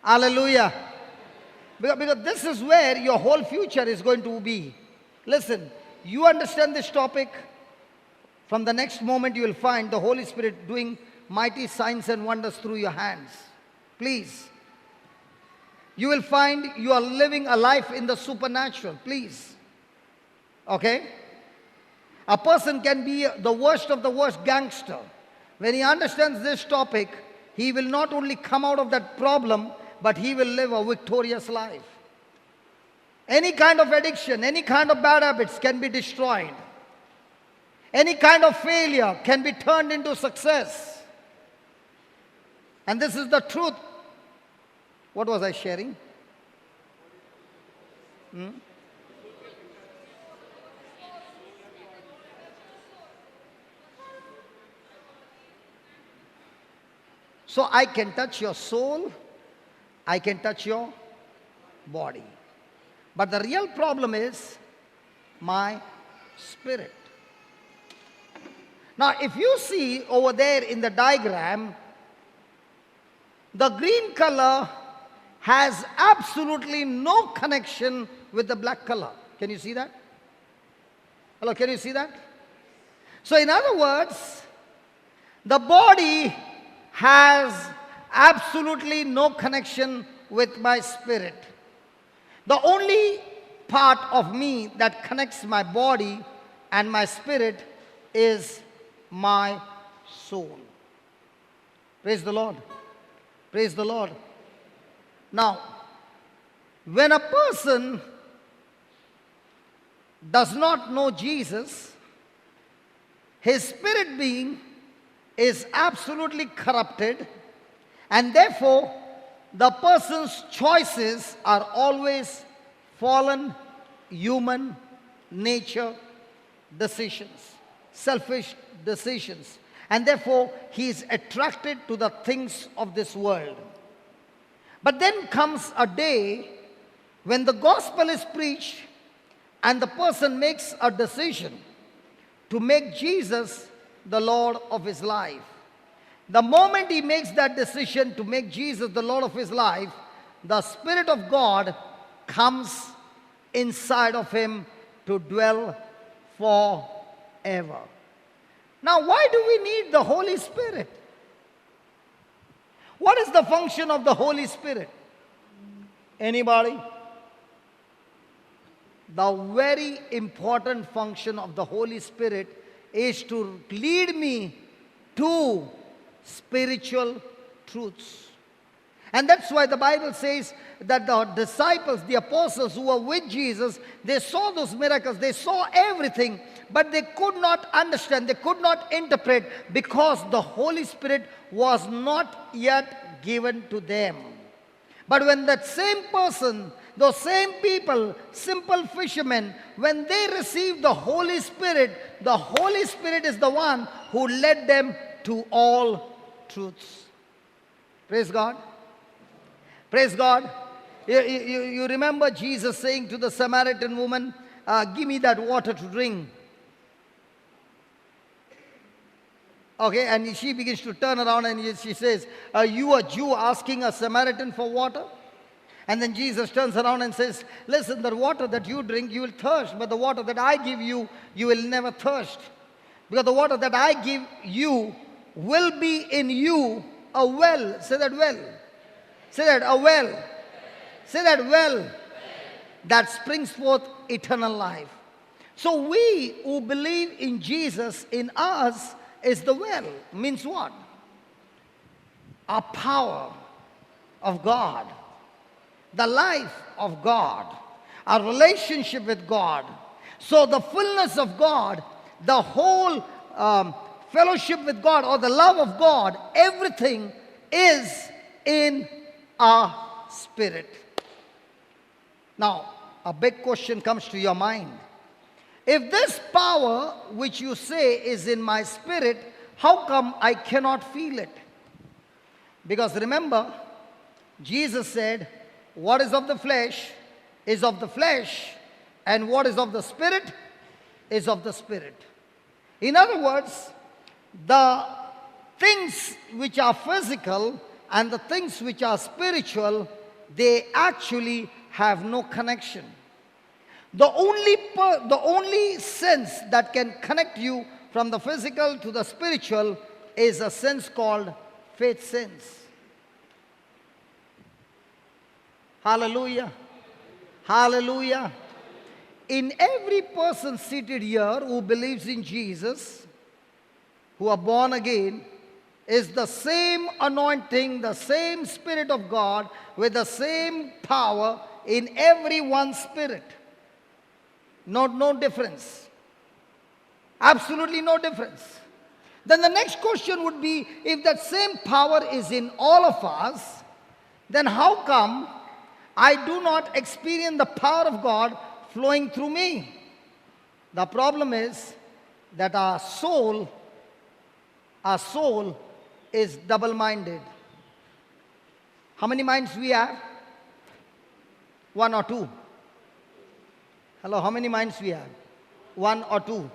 Hallelujah. Because this is where your whole future is going to be. Listen, you understand this topic. From the next moment you will find the Holy Spirit doing mighty signs and wonders through your hands. Please. You will find you are living a life in the supernatural. Please. Okay? A person can be the worst of the worst gangster. When he understands this topic, he will not only come out of that problem, but he will live a victorious life. Any kind of addiction, any kind of bad habits can be destroyed. Any kind of failure can be turned into success. And this is the truth. What was I sharing? So I can touch your soul, I can touch your body. But the real problem is my spirit. Now, if you see over there in the diagram, the green color has absolutely no connection with the black color. Can you see that? Hello, can you see that? So in other words, the body has absolutely no connection with my spirit. The only part of me that connects my body and my spirit is my soul. Praise the Lord. Praise the Lord. Now, when a person does not know Jesus, his spirit being is absolutely corrupted, and therefore the person's choices are always fallen, human nature decisions, selfish decisions, and therefore he is attracted to the things of this world. But then comes a day when the gospel is preached and the person makes a decision to make Jesus the Lord of his life. The moment he makes that decision to make Jesus the Lord of his life, the Spirit of God comes inside of him to dwell forever. Now, why do we need the Holy Spirit? What is the function of the Holy Spirit? Anybody? The very important function of the Holy Spirit is to lead me to spiritual truths. And that's why the Bible says that the disciples, the apostles who were with Jesus, they saw those miracles, they saw everything, but they could not understand, they could not interpret, because the Holy Spirit was not yet given to them. But when that same person, those same people, simple fishermen, when they received the Holy Spirit is the one who led them to all truths. Praise God. Praise God. You remember Jesus saying to the Samaritan woman, give me that water to drink. Okay, and she begins to turn around and she says, are you a Jew asking a Samaritan for water? And then Jesus turns around and says, listen, the water that you drink, you will thirst. But the water that I give you, you will never thirst. Because the water that I give you will be in you a well. Say that well. Say that, a well. Say that, well. That springs forth eternal life. So we who believe in Jesus, in us, is the well. Means what? A power of God. The life of God. A relationship with God. So the fullness of God, the whole fellowship with God, or the love of God, everything is in our spirit. Now, a big question comes to your mind. If this power which you say is in my spirit, how come I cannot feel it? Because remember, Jesus said, what is of the flesh is of the flesh, and what is of the spirit is of the spirit. In other words, the things which are physical and the things which are spiritual, they actually have no connection. The only sense that can connect you from the physical to the spiritual is a sense called faith sense. Hallelujah. Hallelujah. In every person seated here who believes in Jesus, who are born again, is the same anointing, the same Spirit of God with the same power in every one spirit. No difference. Absolutely no difference. Then the next question would be, if that same power is in all of us, then how come I do not experience the power of God flowing through me? The problem is that our soul is double-minded. How many minds we have? One or two? Hello, how many minds we have? One or two?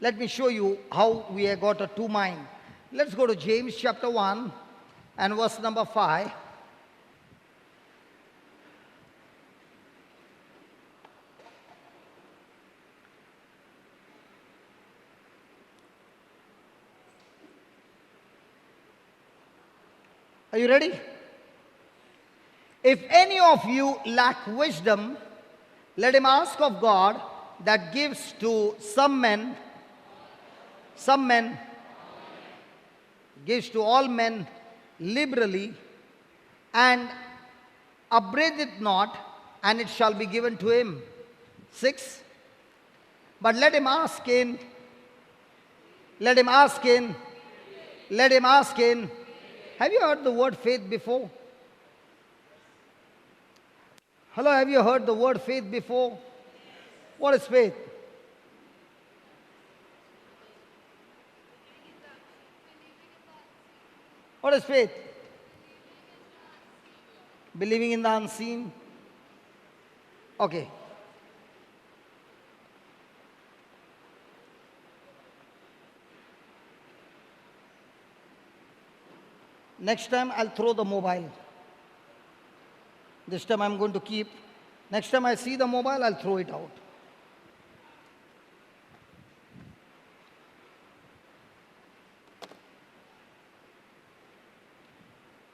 Let me show you how we have got a two mind. Let's go to James chapter 1 and verse number 5. Are you ready? If any of you lack wisdom, let him ask of God, that gives to some men, gives to all men liberally, and upbraideth not, and it shall be given to him. 6. But let him ask in. Have you heard the word faith before? Hello, have you heard the word faith before? What is faith? What is faith? Believing in the unseen. Okay. Next time I'll throw the mobile. This time I'm going to keep. Next time I see the mobile, I'll throw it out.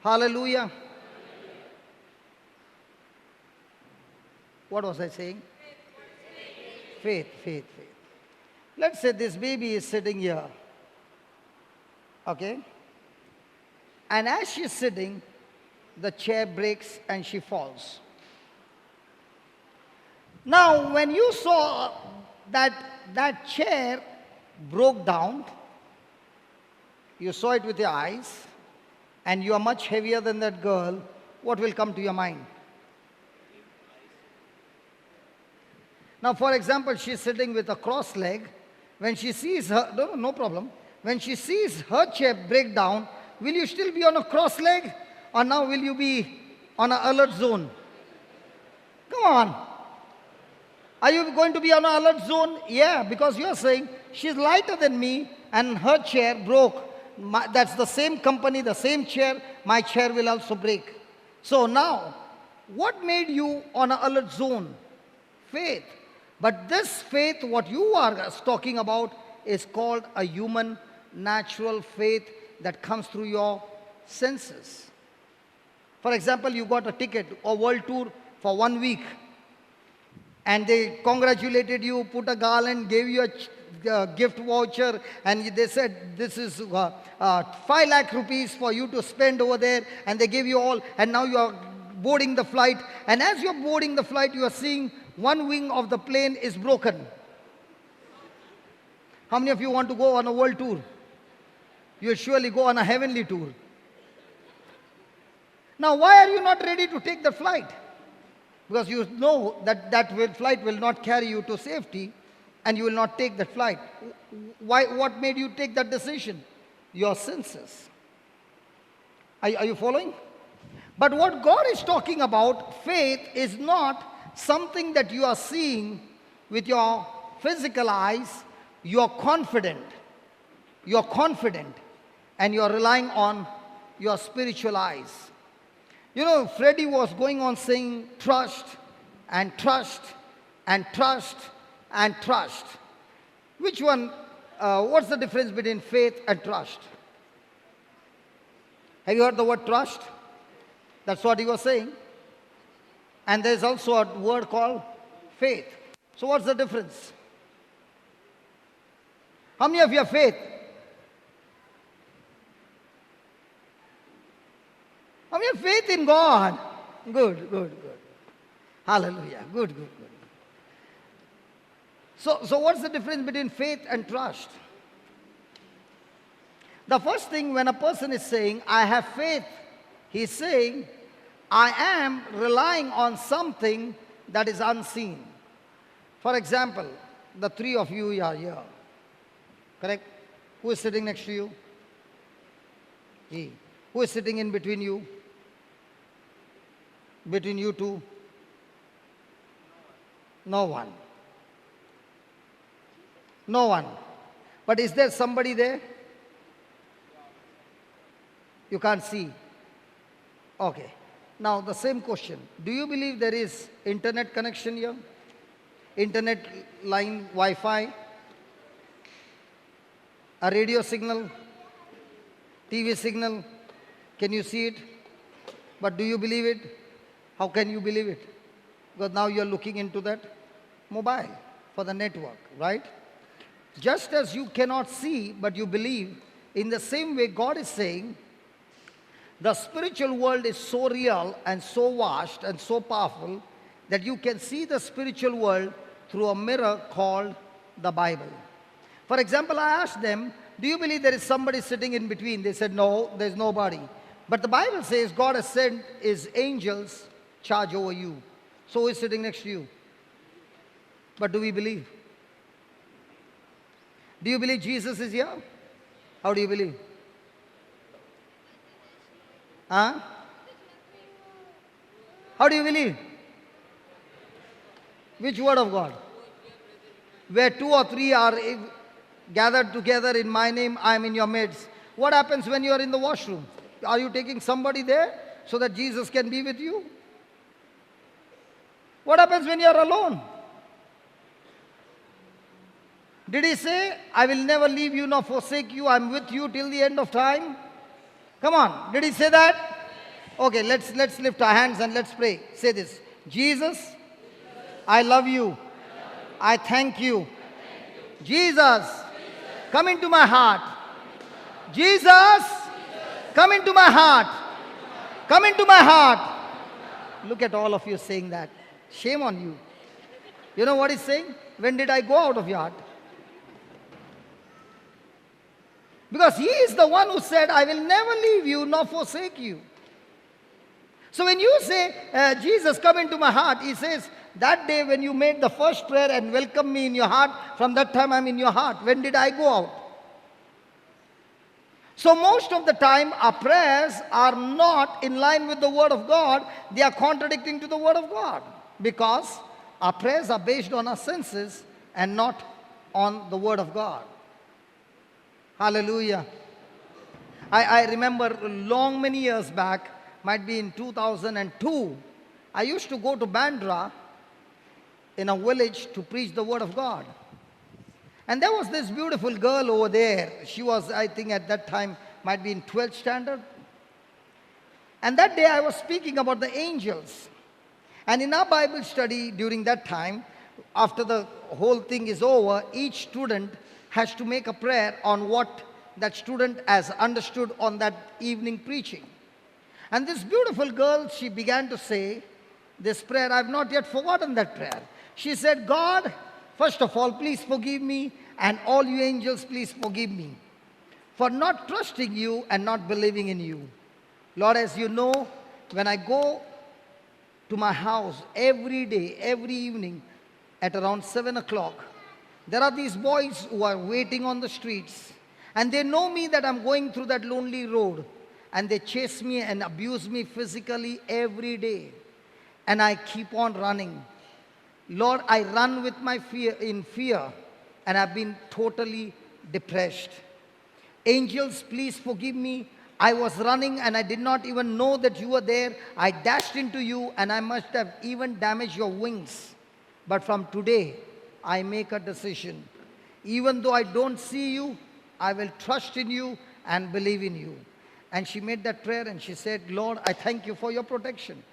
Hallelujah. What was I saying? Faith, faith, faith. Let's say this baby is sitting here. Okay? And as she's sitting, the chair breaks and she falls. Now, when you saw that chair broke down, you saw it with your eyes, and you are much heavier than that girl, what will come to your mind? Now, for example, she's sitting with a cross leg. When she sees her, no problem. When she sees her chair break down, will you still be on a cross leg? Or now will you be on an alert zone? Come on. Are you going to be on an alert zone? Yeah, because you are saying, she's lighter than me and her chair broke. That's the same company, the same chair, my chair will also break. So now, what made you on an alert zone? Faith. But this faith, what you are talking about, is called a human natural faith that comes through your senses. For example, you got a ticket or world tour for 1 week, and they congratulated you, put a garland, gave you a gift voucher, and they said this is 5 lakh rupees for you to spend over there, and they gave you all, and now you are boarding the flight, and as you are boarding the flight, you are seeing one wing of the plane is broken. How many of you want to go on a world tour? You will surely go on a heavenly tour. Now, why are you not ready to take the flight? Because you know that flight will not carry you to safety, and you will not take that flight. Why? What made you take that decision? Your senses. Are you following? But what God is talking about, faith, is not something that you are seeing with your physical eyes. You are confident. You are confident, and you are relying on your spiritual eyes. You know, Freddie was going on saying trust and trust and trust and trust. Which one, what's the difference between faith and trust? Have you heard the word trust? That's what he was saying. And there's also a word called faith. So what's the difference? How many of you have faith? How many have faith in God? Good, good, good. Hallelujah. Good, good, good. So what's the difference between faith and trust? The first thing, when a person is saying, I have faith, he's saying, I am relying on something that is unseen. For example, the three of you are here. Correct? Who is sitting next to you? He. Who is sitting in between you? Between you two? No one. No one. But is there somebody there? You can't see. Okay. Now the same question. Do you believe there is internet connection here? Internet line, Wi-Fi? A radio signal? TV signal? Can you see it? But do you believe it? How can you believe it? Because now you are looking into that mobile for the network, right? Just as you cannot see, but you believe, in the same way God is saying, the spiritual world is so real and so vast and so powerful that you can see the spiritual world through a mirror called the Bible. For example, I asked them, do you believe there is somebody sitting in between? They said, no, there's nobody. But the Bible says God has sent his angels charge over you. So who is sitting next to you? But do we believe? Do you believe Jesus is here? How do you believe? Huh? How do you believe? Which word of God? Where 2 or 3 are gathered together in my name, I am in your midst. What happens when you are in the washroom? Are you taking somebody there so that Jesus can be with you? What happens when you are alone? Did he say, I will never leave you nor forsake you, I am with you till the end of time? Come on, did he say that? Okay, let's lift our hands and let's pray. Say this. Jesus, I love you. I thank you. Jesus, come into my heart. Jesus, come into my heart. Come into my heart. Look at all of you saying that. Shame on you. You know what he's saying? When did I go out of your heart? Because he is the one who said, I will never leave you nor forsake you. So when you say, Jesus, come into my heart, he says, that day when you made the first prayer and welcomed me in your heart, from that time I'm in your heart. When did I go out? So most of the time our prayers are not in line with the Word of God. They are contradicting to the Word of God. Because our prayers are based on our senses and not on the Word of God. Hallelujah. I remember many years back, might be in 2002, I used to go to Bandra in a village to preach the Word of God. And there was this beautiful girl over there. She was, I think at that time, might be in 12th standard. And that day I was speaking about the angels. And in our Bible study during that time, after the whole thing is over, each student has to make a prayer on what that student has understood on that evening preaching. And this beautiful girl, she began to say this prayer. I've not yet forgotten that prayer. She said, God, first of all, please forgive me, and all you angels, please forgive me for not trusting you and not believing in you. Lord, as you know, when I go to my house every day, every evening at around 7 o'clock, there are these boys who are waiting on the streets, and they know me that I'm going through that lonely road, and they chase me and abuse me physically every day, and I keep on running. Lord, I run with my fear, and I've been totally depressed. Angels, please forgive me. I was running and I did not even know that you were there. I dashed into you and I must have even damaged your wings. But from today, I make a decision. Even though I don't see you, I will trust in you and believe in you. And she made that prayer and she said, Lord, I thank you for your protection.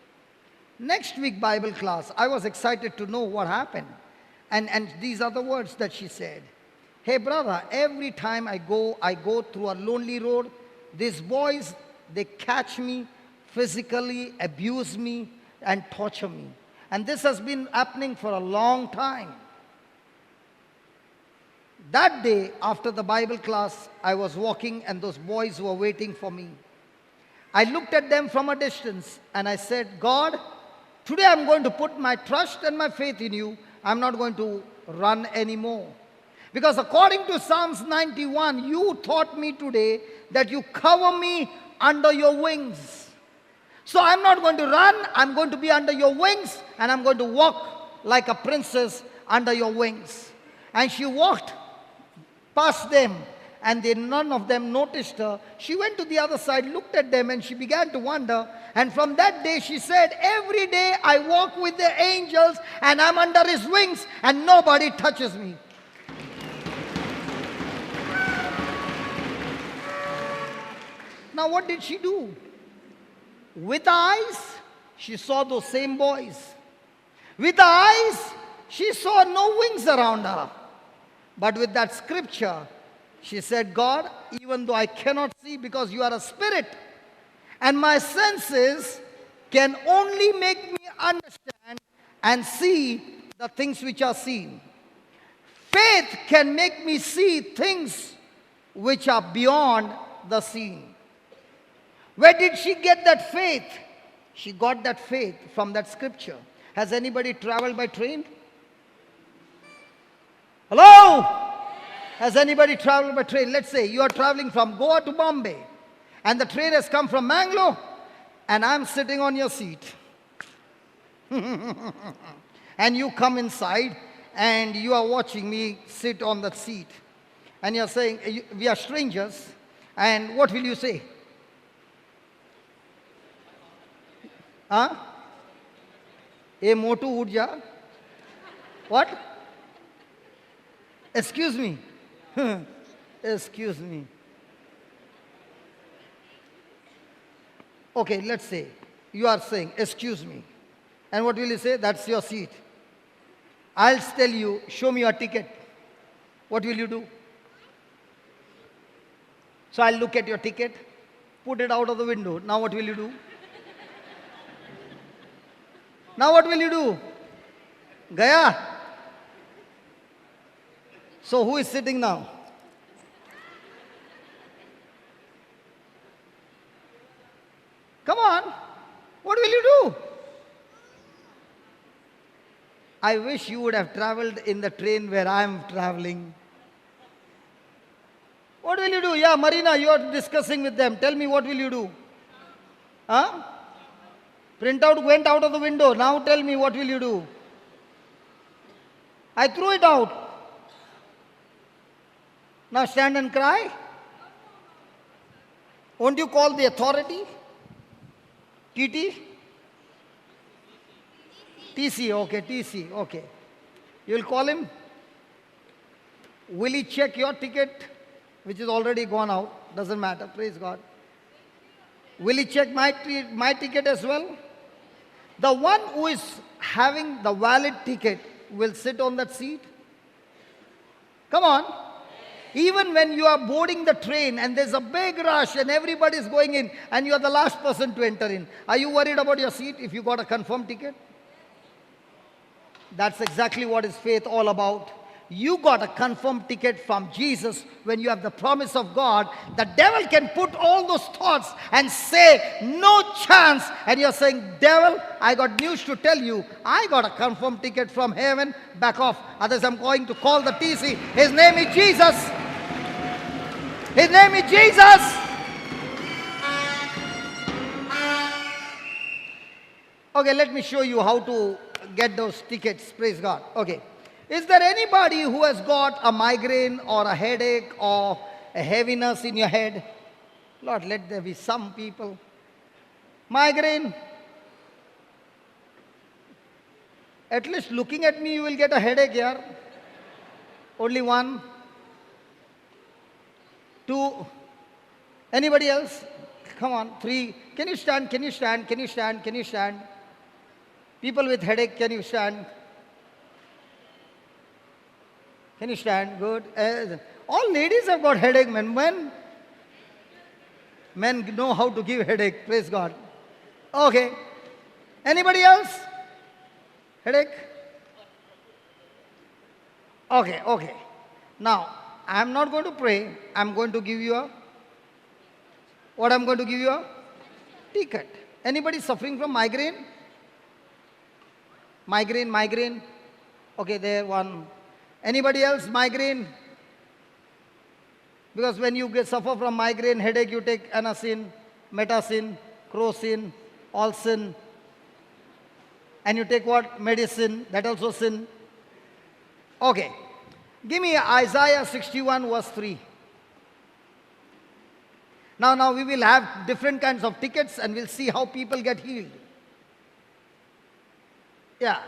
Next week Bible class, I was excited to know what happened. And these are the words that she said. Hey brother, every time I go through a lonely road, these boys, they catch me, physically abuse me and torture me. And this has been happening for a long time. That day, after the Bible class, I was walking and those boys were waiting for me. I looked at them from a distance and I said, God, today I'm going to put my trust and my faith in you. I'm not going to run anymore. Because according to Psalms 91, you taught me today that you cover me under your wings. So I'm not going to run, I'm going to be under your wings and I'm going to walk like a princess under your wings. And she walked past them and none of them noticed her. She went to the other side, looked at them and she began to wonder. And from that day she said, every day I walk with the angels and I'm under his wings and nobody touches me. Now what did she do? With eyes, she saw those same boys. With eyes, she saw no wings around her. But with that scripture, she said, God, even though I cannot see because you are a spirit, and my senses can only make me understand and see the things which are seen. Faith can make me see things which are beyond the seen. Where did she get that faith? She got that faith from that scripture. Has anybody traveled by train? Hello? Has anybody traveled by train? Let's say you are traveling from Goa to Bombay and the train has come from Mangalore and I'm sitting on your seat. And you come inside and you are watching me sit on that seat. And you're saying, we are strangers. And what will you say? Huh? A motu urja? What? Excuse me. Excuse me. Okay, let's say you are saying, excuse me. And what will you say? That's your seat. I'll tell you, show me your ticket. What will you do? So I'll look at your ticket, put it out of the window. Now what will you do? Now what will you do? Gaya. So who is sitting now? Come on. What will you do? I wish you would have traveled in the train where I am traveling. What will you do? Yeah, Marina, you are discussing with them. Tell me, what will you do? Huh? Printout went out of the window. Now tell me, what will you do? I threw it out. Now stand and cry? Won't you call the authority? TT? TC, okay, TC, okay. You will call him? Will he check your ticket, which is already gone out? Doesn't matter, praise God. Will he check my ticket as well? The one who is having the valid ticket will sit on that seat? Come on. Even when you are boarding the train and there's a big rush and everybody is going in and you are the last person to enter in, are you worried about your seat if you got a confirmed ticket? That's exactly what is faith all about. You got a confirmed ticket from Jesus. When you have the promise of God, the devil can put all those thoughts and say, no chance. And you're saying, devil, I got news to tell you. I got a confirmed ticket from heaven. Back off. Others, I'm going to call the TC. His name is Jesus. His name is Jesus. Okay, let me show you how to get those tickets. Praise God. Okay. Is there anybody who has got a migraine or a headache or a heaviness in your head? Lord, let there be some people. Migraine. At least looking at me, you will get a headache here. Only one. Two. Anybody else? Come on. Three. Can you stand? Can you stand? Can you stand? Can you stand? People with headache, can you stand? Can you stand? Good. All ladies have got headache, men. Men know how to give headache. Praise God. Okay. Anybody else? Headache? Okay. Now, I'm not going to pray. I'm going to give you a... What I'm going to give you a? Ticket. Anybody suffering from migraine? Migraine. Okay, there one. Anybody else? Migraine? Because when you suffer from migraine, headache, you take anacin, metacin, crocin, alsin. And you take what? Medicine. That also sin. Okay. Give me Isaiah 61 verse 3. Now we will have different kinds of tickets and we'll see how people get healed. Yeah.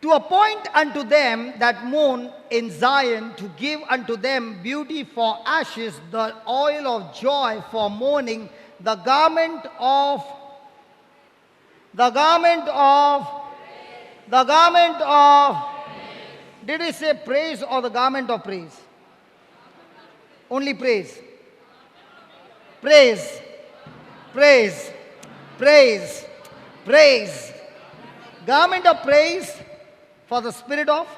To appoint unto them that mourn in Zion, to give unto them beauty for ashes, the oil of joy for mourning, the garment of, did he say praise or the garment of praise? Only praise. Praise. Garment of praise for the spirit of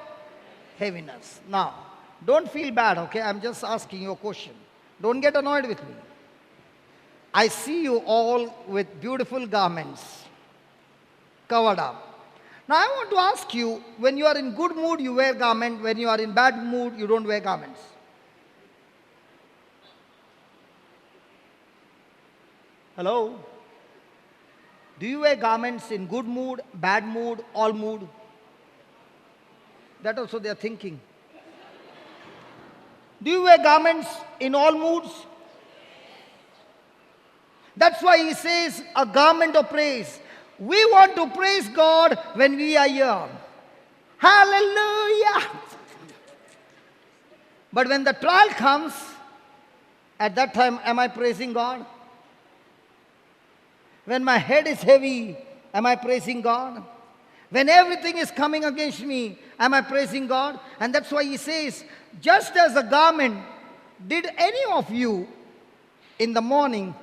heaviness. Now, don't feel bad, okay? I'm just asking you a question. Don't get annoyed with me. I see you all with beautiful garments covered up. Now, I want to ask you, when you are in good mood, you wear garment. When you are in bad mood, you don't wear garments. Hello? Do you wear garments in good mood, bad mood, all mood? That also they are thinking. Do you wear garments in all moods? That's why he says a garment of praise. We want to praise God when we are here. Hallelujah! But when the trial comes, At that time, am I praising God? When my head is heavy, am I praising God? When everything is coming against me, am I praising God? And that's why he says, just as a garment, did any of you in the morning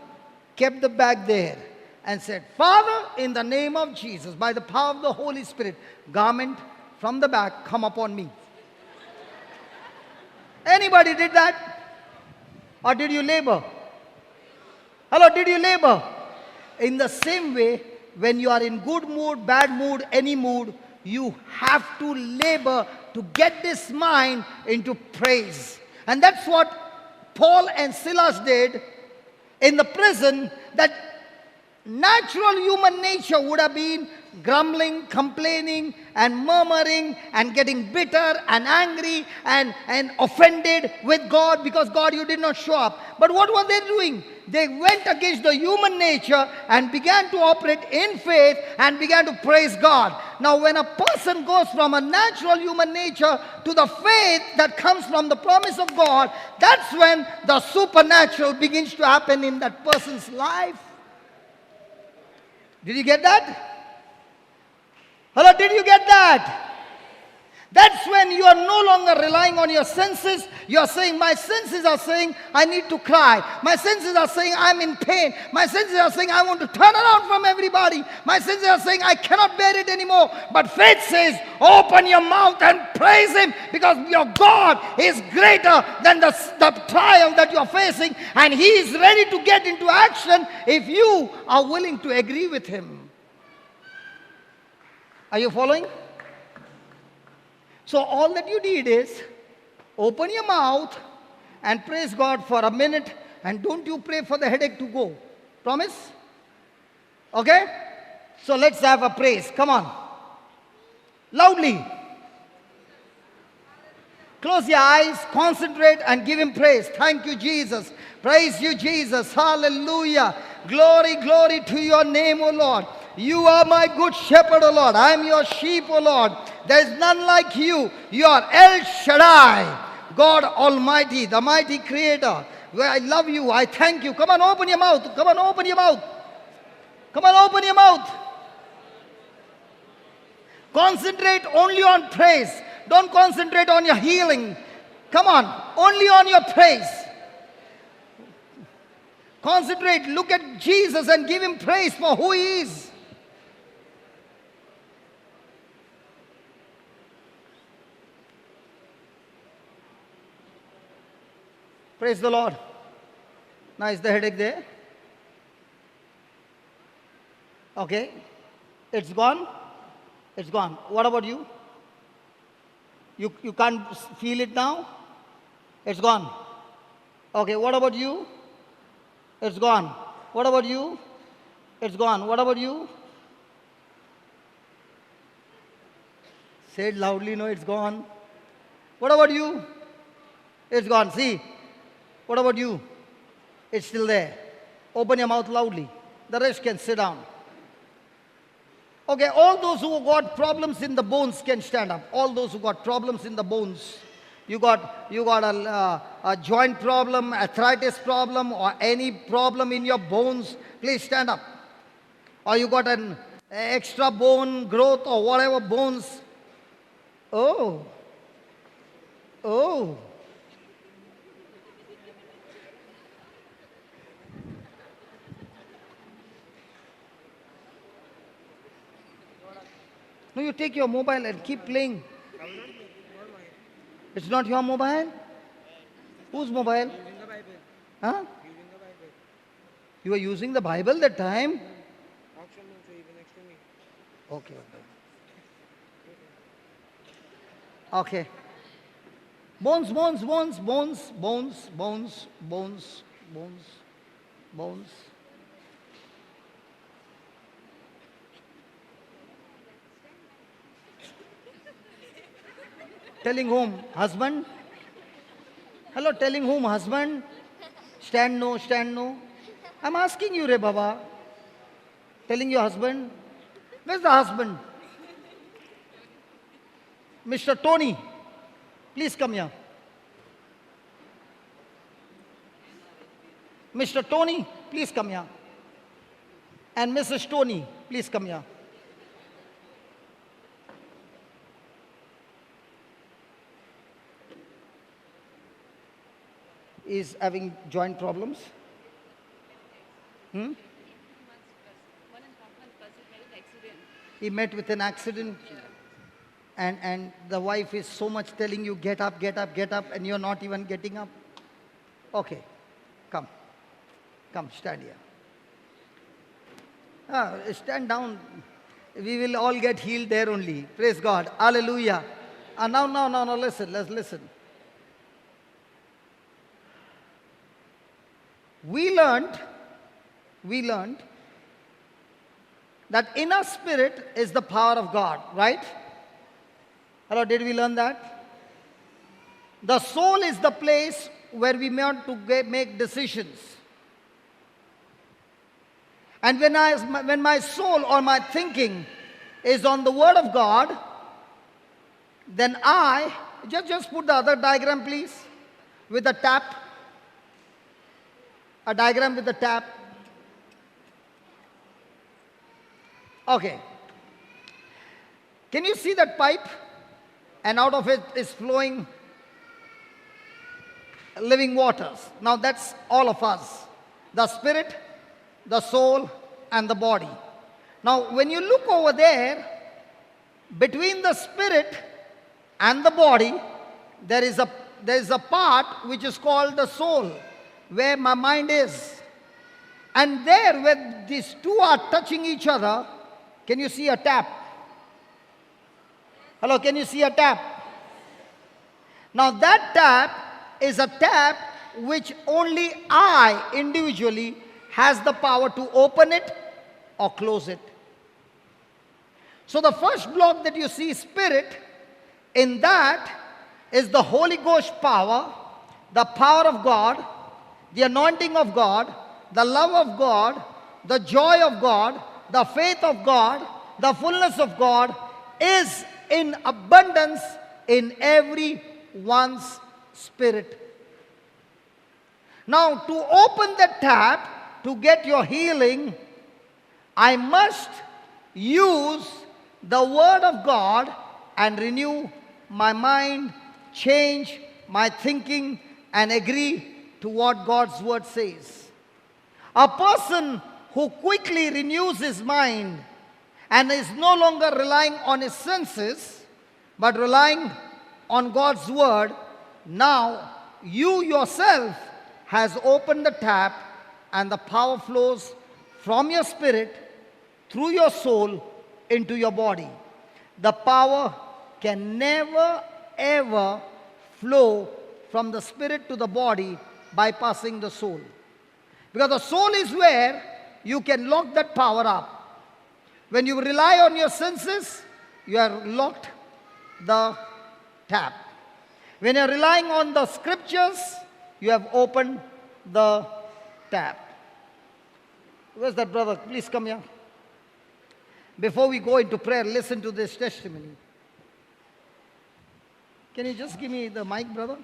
kept the bag there and said, Father, in the name of Jesus, by the power of the Holy Spirit, garment from the back, come upon me. Anybody did that? Or did you labor? Hello, did you labor? In the same way, when you are in good mood, bad mood, any mood, you have to labor to get this mind into praise. And that's what Paul and Silas did in the prison. That natural human nature would have been grumbling, complaining, and murmuring, and getting bitter and angry and offended with God because God, you did not show up. But what were they doing? They went against the human nature and began to operate in faith and began to praise God. Now, when a person goes from a natural human nature to the faith that comes from the promise of God, that's when the supernatural begins to happen in that person's life. Did you get that? Hello, did you get that? That's when you are no longer relying on your senses. You are saying, my senses are saying, I need to cry. My senses are saying, I'm in pain. My senses are saying, I want to turn around from everybody. My senses are saying, I cannot bear it anymore. But faith says, open your mouth and praise Him, because your God is greater than the trial that you are facing. And He is ready to get into action if you are willing to agree with Him. Are you following? So all that you need is open your mouth and praise God for a minute, and don't you pray for the headache to go. Promise? Okay? So let's have a praise. Come on. Loudly. Close your eyes, concentrate, and give Him praise. Thank you, Jesus. Praise you, Jesus. Hallelujah. Glory, glory to your name, O Lord. You are my good shepherd, O Lord. I am your sheep, O Lord. There is none like you. You are El Shaddai, God Almighty, the mighty Creator. Where I love you. I thank you. Come on, open your mouth. Come on, open your mouth. Come on, open your mouth. Concentrate only on praise. Don't concentrate on your healing. Come on, only on your praise. Concentrate. Look at Jesus and give Him praise for who He is. Praise the Lord. Now, is the headache there? Okay. It's gone? It's gone. What about you? You can't feel it now? It's gone. Okay, what about you? It's gone. What about you? It's gone. What about you? Say it loudly. No, it's gone. What about you? It's gone. See? What about you? It's still there. Open your mouth loudly. The rest can sit down. Okay, all those who got problems in the bones can stand up. All those who got problems in the bones. You got a joint problem, arthritis problem, or any problem in your bones, please stand up. Or you got an extra bone growth or whatever bones. Oh. No, you take your mobile and keep playing. It's not your mobile? Whose mobile? Using the Bible. Huh? Using the Bible. You were using the Bible that time? Auction also even next to me. Okay. Okay. Bones. Telling whom? Husband? Hello, telling whom? Husband? Stand no. I'm asking you, Re Baba. Telling your husband? Where's the husband? Mr. Tony, please come here. Mr. Tony, please come here. And Mrs. Tony, please come here. Is having joint problems? He met with an accident. And the wife is so much telling you, get up, get up, get up, and you're not even getting up. Okay, come. Come, stand here. Stand down. We will all get healed there only. Praise God. Hallelujah. Now, listen, let's listen. We learned that inner spirit is the power of God, right? Hello, did we learn that? The soul is the place where we meant to make decisions. And when my soul or my thinking is on the Word of God, then I, just put the other diagram please, with the tap. A diagram with the tap. Okay. Can you see that pipe? And out of it is flowing living waters. Now that's all of us. The spirit, the soul, and the body. Now when you look over there, between the spirit and the body, there is a part which is called the soul, where my mind is. And there, where these two are touching each other, can you see a tap? Hello, can you see a tap? Now that tap is a tap which only I individually has the power to open it or close it. So the first block that you see, spirit, in that is the Holy Ghost power, the power of God, the anointing of God, the love of God, the joy of God, the faith of God, the fullness of God is in abundance in every one's spirit. Now, to open the tap to get your healing, I must use the Word of God and renew my mind, change my thinking, and agree to what God's Word says. A person who quickly renews his mind and is no longer relying on his senses, but relying on God's Word, now you yourself has opened the tap and the power flows from your spirit through your soul into your body. The power can never ever flow from the spirit to the body bypassing the soul. Because the soul is where you can lock that power up. When you rely on your senses, you have locked the tap. When you are relying on the scriptures, you have opened the tap. Where's that brother? Please come here. Before we go into prayer, listen to this testimony. Can you just give me the mic, brother?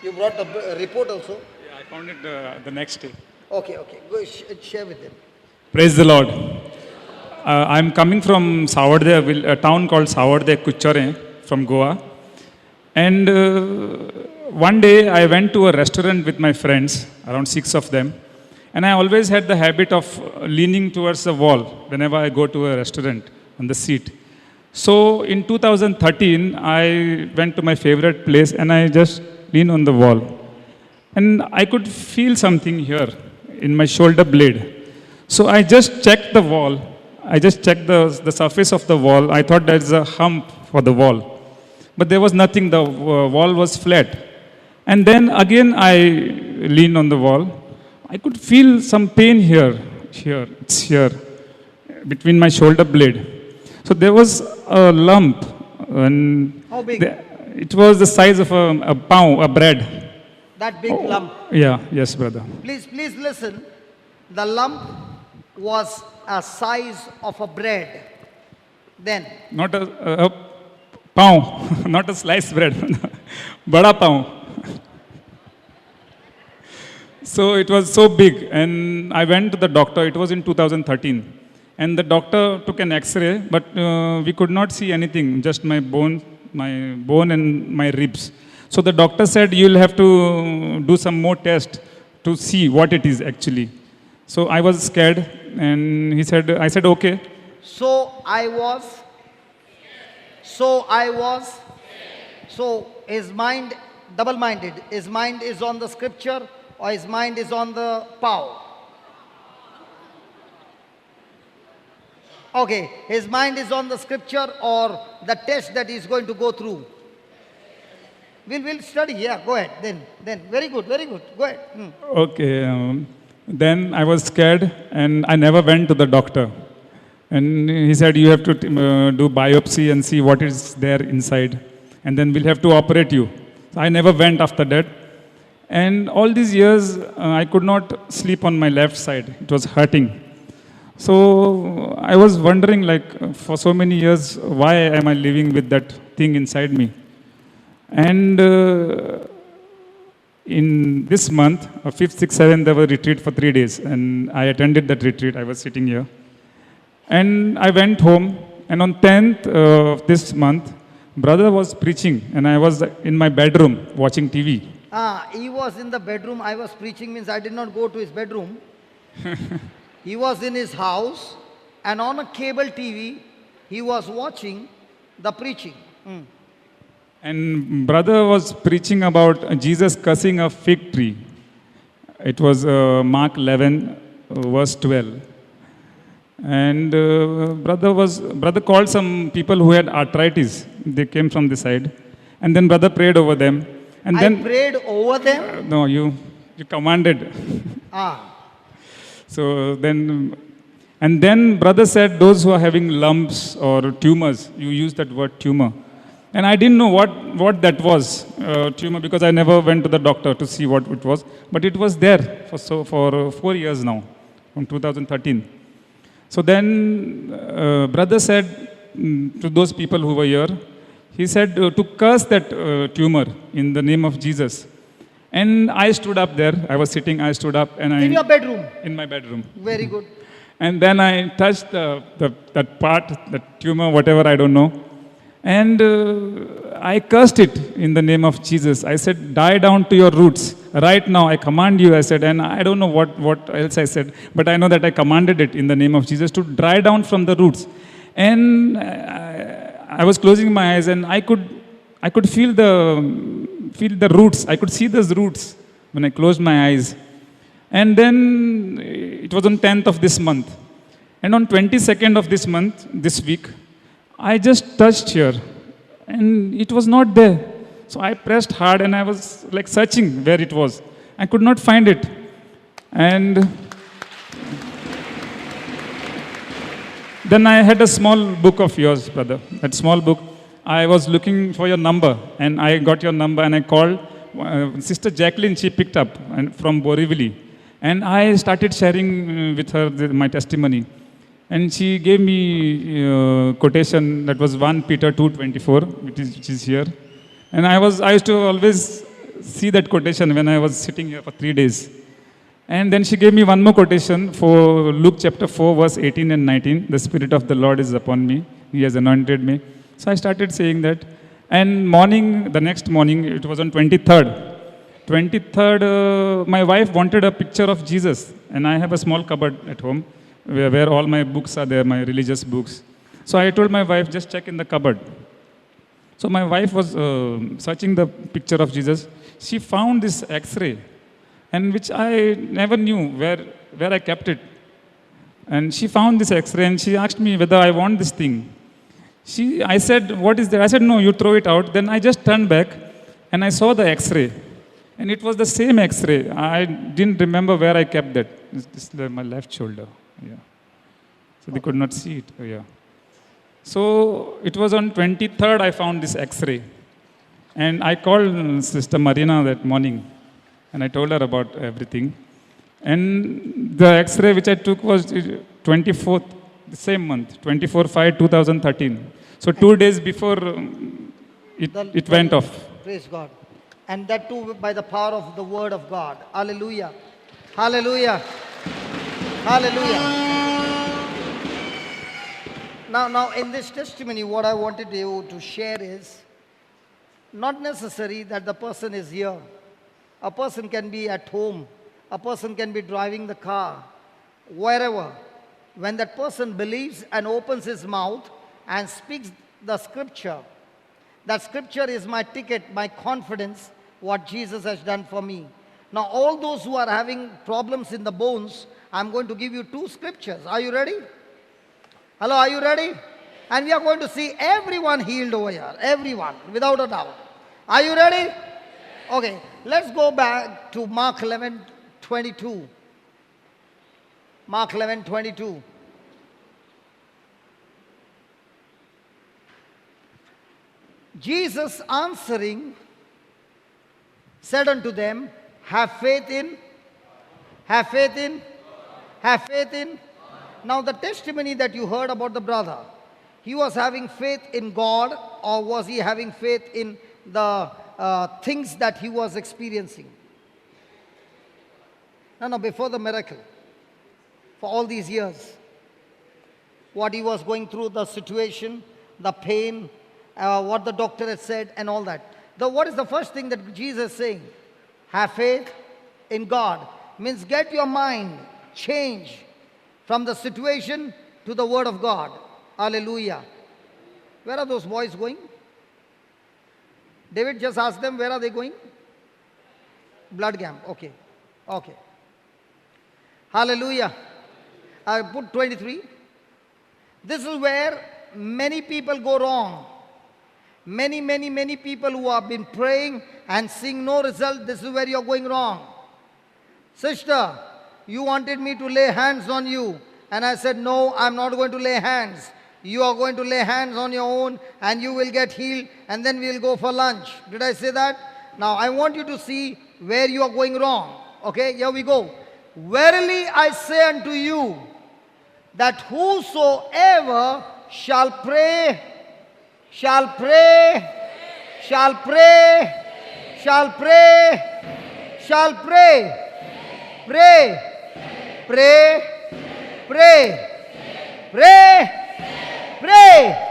You brought the report also? Yeah, I found it the next day. Okay. Go share with them. Praise the Lord. I'm coming from Savarde, a town called Savarde, Kuchare, from Goa. And one day I went to a restaurant with my friends, around 6 of them. And I always had the habit of leaning towards the wall whenever I go to a restaurant on the seat. So in 2013, I went to my favorite place and I just leaned on the wall. And I could feel something here in my shoulder blade. So I just checked the wall. I just checked the surface of the wall. I thought there's a hump for the wall. But there was nothing. The wall was flat. And then again I leaned on the wall. I could feel some pain here. It's here, between my shoulder blade. So there was a lump. And how big? It was the size of a pound, a bread. That big lump? Yeah, yes, brother. Please listen. The lump was a size of a bread. Then, Not a pav, not a sliced bread. Bada pav. So it was so big, and I went to the doctor. It was in 2013, and the doctor took an X-ray, but we could not see anything, just my bone and my ribs. So the doctor said you'll have to do some more tests to see what it is actually. So I was scared, and I said okay. so I was, so his mind, double-minded. His mind is on the scripture or his mind is on the power. Okay, his mind is on the scripture or the test that he's going to go through. We'll study, yeah, go ahead. Then, very good, go ahead. Okay. Then I was scared, and I never went to the doctor. And he said, you have to do biopsy and see what is there inside. And then we'll have to operate you. So I never went after that. And all these years, I could not sleep on my left side. It was hurting. So I was wondering, like, for so many years, why am I living with that thing inside me? And in this month, 5th, 6th, 7th, there was a retreat for 3 days. And I attended that retreat. I was sitting here. And I went home. And on 10th of this month, brother was preaching. And I was in my bedroom watching TV. He was in the bedroom. I was preaching, means I did not go to his bedroom. He was in his house, and on a cable TV, he was watching the preaching. And brother was preaching about Jesus cursing a fig tree. It was Mark 11, verse 12. And brother called some people who had arthritis. They came from this side. And then brother prayed over them. And I then prayed over them? no, you commanded. So then, and then brother said, those who are having lumps or tumors, you used that word tumor. And I didn't know what that was, tumor, because I never went to the doctor to see what it was. But it was there for 4 years now, from 2013. So then brother said to those people who were here, he said to curse that tumor in the name of Jesus. And I stood up there. I was sitting, I stood up. And In your bedroom? In my bedroom. Very good. And then I touched that part, that tumor, whatever, I don't know. And I cursed it in the name of Jesus. I said, die down to your roots. Right now, I command you, I said. And I don't know what else I said. But I know that I commanded it in the name of Jesus to dry down from the roots. And I was closing my eyes, and I could feel the roots. I could see those roots when I closed my eyes. And then it was on 10th of this month. And on 22nd of this month, this week, I just touched here. And it was not there. So I pressed hard, and I was like searching where it was. I could not find it. And then I had a small book of yours, brother. That small book. I was looking for your number, and I got your number, and I called. Sister Jacqueline, she picked up from Borivali. And I started sharing with her my testimony. And she gave me a quotation that was 1 Peter 2:24, which is here. And I used to always see that quotation when I was sitting here for 3 days. And then she gave me one more quotation for Luke chapter 4, verse 18 and 19. The Spirit of the Lord is upon me. He has anointed me. So I started saying that. And the next morning, it was on 23rd. 23rd, my wife wanted a picture of Jesus. And I have a small cupboard at home where all my books are there, my religious books. So I told my wife, just check in the cupboard. So my wife was searching the picture of Jesus. She found this X-ray, and which I never knew where I kept it. And she found this X-ray, and she asked me whether I want this thing. I said, what is that? I said, no, you throw it out. Then I just turned back, and I saw the X-ray. And it was the same X-ray. I didn't remember where I kept that. This is my left shoulder. Yeah. So they could not see it. Oh, yeah. So it was on 23rd I found this X-ray. And I called Sister Marina that morning. And I told her about everything. And the X-ray which I took was 24th, the same month, 24/5/2013. So 2 days before it went off. Praise God. And that too by the power of the word of God. Hallelujah. Hallelujah. Hallelujah. Now, in this testimony, what I wanted you to share is not necessary that the person is here. A person can be at home. A person can be driving the car. Wherever. When that person believes and opens his mouth and speaks the scripture, that scripture is my ticket, my confidence, what Jesus has done for me. Now, all those who are having problems in the bones, I'm going to give you 2 scriptures. Are you ready? Hello, are you ready? And we are going to see everyone healed over here. Everyone, without a doubt. Are you ready? Okay, let's go back to Mark 11:22. Mark 11:22. Jesus answering said unto them, have faith in, have faith in, have faith in. Now the testimony that you heard about the brother, he was having faith in God, or was he having faith in the things that he was experiencing? No, before the miracle, for all these years, what he was going through, the situation, the pain, what the doctor had said and all that. What is the first thing that Jesus is saying? Have faith in God. Means get your mind changed from the situation to the word of God. Hallelujah. Where are those boys going? David just asked them, where are they going? Blood camp. Okay. Okay. Hallelujah. I put 23. This is where many people go wrong. Many people who have been praying and seeing no result, this is where you're going wrong. Sister, you wanted me to lay hands on you. And I said, no, I'm not going to lay hands. You are going to lay hands on your own and you will get healed and then we'll go for lunch. Did I say that? Now I want you to see where you are going wrong. Okay, here we go. Verily I say unto you, that whosoever shall pray, shall pray, shall pray, shall pray, shall pray, pray, pray, pray, pray, pray.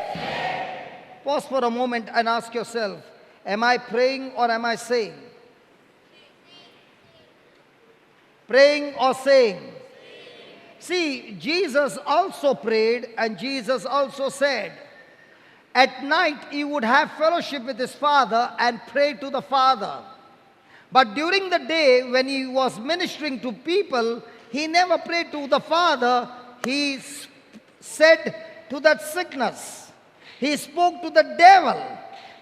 Pause for a moment and ask yourself, am I praying or am I saying? Praying or saying? See, Jesus also prayed and Jesus also said, at night he would have fellowship with his Father and pray to the Father. But during the day when he was ministering to people, he never prayed to the Father. He said to that sickness. He spoke to the devil.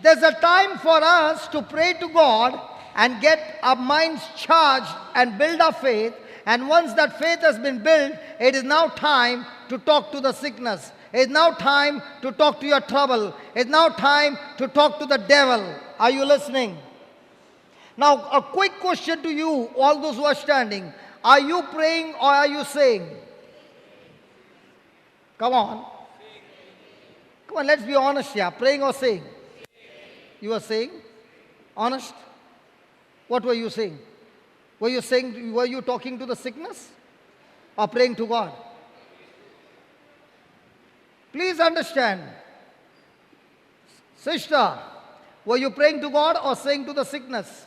There's a time for us to pray to God and get our minds charged and build our faith. And once that faith has been built, it is now time to talk to the sickness. It's now time to talk to your trouble. It's now time to talk to the devil. Are you listening? Now, a quick question to you, all those who are standing. Are you praying or are you saying? Come on. Come on, let's be honest here. Praying or saying? You are saying? Honest? What were you saying? Were you talking to the sickness or praying to God? Please understand. Sister, were you praying to God or saying to the sickness?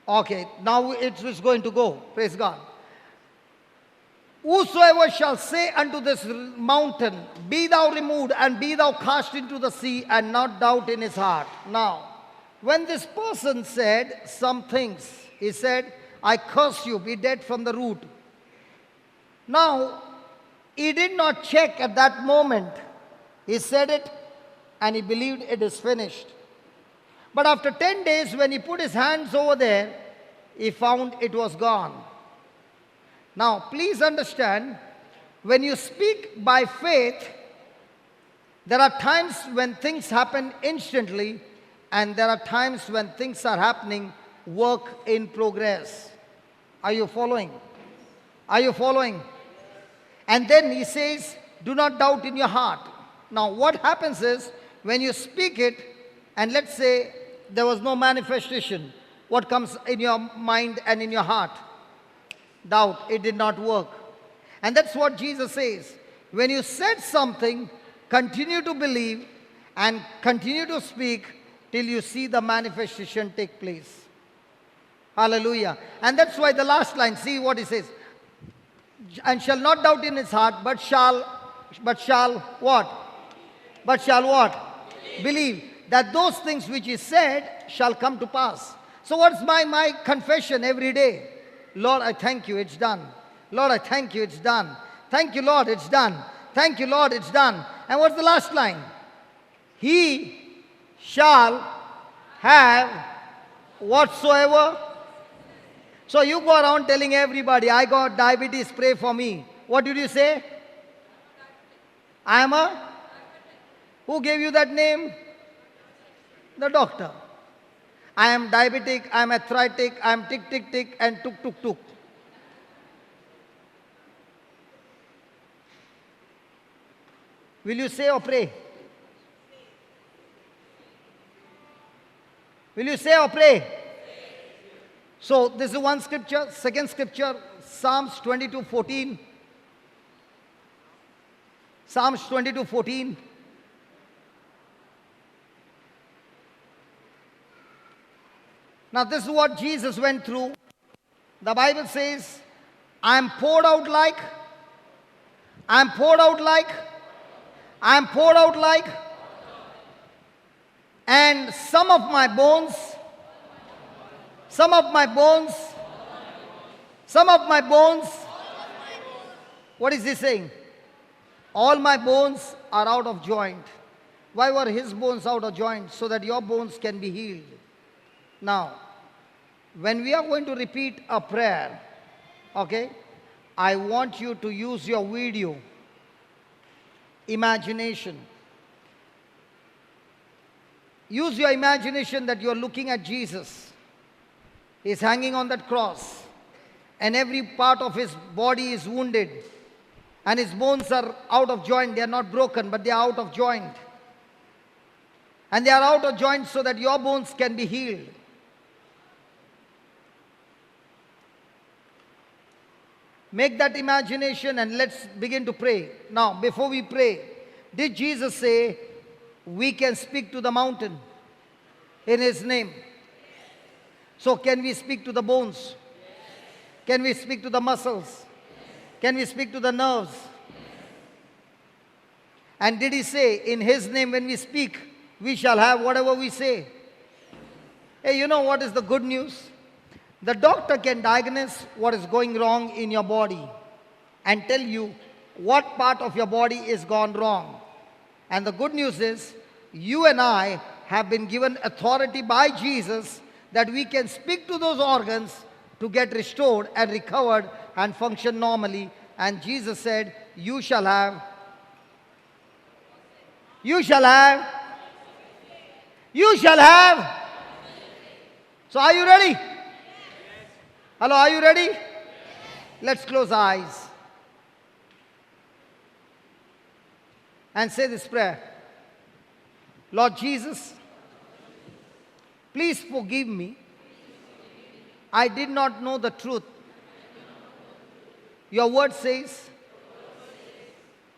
Okay, now it is going to go. Praise God. Whosoever shall say unto this mountain, be thou removed and be thou cast into the sea, and not doubt in his heart. Now, when this person said some things, he said, I curse you, be dead from the root. Now, he did not check at that moment. He said it and he believed it is finished. But after 10 days, when he put his hands over there, he found it was gone. Now, please understand, when you speak by faith, there are times when things happen instantly, and there are times when things are happening work in progress. Are you following? Are you following? And then he says, do not doubt in your heart. Now what happens is, when you speak it, and let's say there was no manifestation, what comes in your mind and in your heart? Doubt. It did not work. And that's what Jesus says. When you said something, continue to believe and continue to speak till you see the manifestation take place. Hallelujah. And that's why the last line, see what he says. And shall not doubt in his heart, but shall what? But shall what? Believe that those things which he said shall come to pass. So what's my confession every day? Lord, I thank you, it's done. Lord, I thank you, it's done. Thank you, Lord, it's done. Thank you, Lord, it's done. And what's the last line? He shall have whatsoever. So you go around telling everybody, I got diabetes, pray for me. What did you say? I am a? Who gave you that name? The doctor. I am diabetic, I am arthritic, I am tick, tick, tick, and tuk, tuk, tuk. Will you say or pray? Will you say or pray? So this is one scripture. Second scripture, Psalms 22:14. Psalms 22:14. Now this is what Jesus went through. The Bible says, I am poured out like, and some of my bones, what is he saying? All my bones are out of joint. Why were his bones out of joint? So that your bones can be healed. Now, when we are going to repeat a prayer, okay, I want you to use your video, imagination. Use your imagination that you are looking at Jesus. He is hanging on that cross, and every part of his body is wounded, and his bones are out of joint. They are not broken, but they are out of joint. And they are out of joint so that your bones can be healed. Make that imagination and let's begin to pray. Now, before we pray, did Jesus say we can speak to the mountain in his name? So can we speak to the bones? Can we speak to the muscles? Can we speak to the nerves? And did he say in his name when we speak, we shall have whatever we say? Hey, you know what is the good news? The doctor can diagnose what is going wrong in your body and tell you what part of your body is gone wrong. And the good news is, you and I have been given authority by Jesus that we can speak to those organs to get restored and recovered and function normally. And Jesus said, you shall have. So are you ready? Hello, are you ready? Let's close our eyes and say this prayer. Lord Jesus, please forgive me. I did not know the truth. Your word says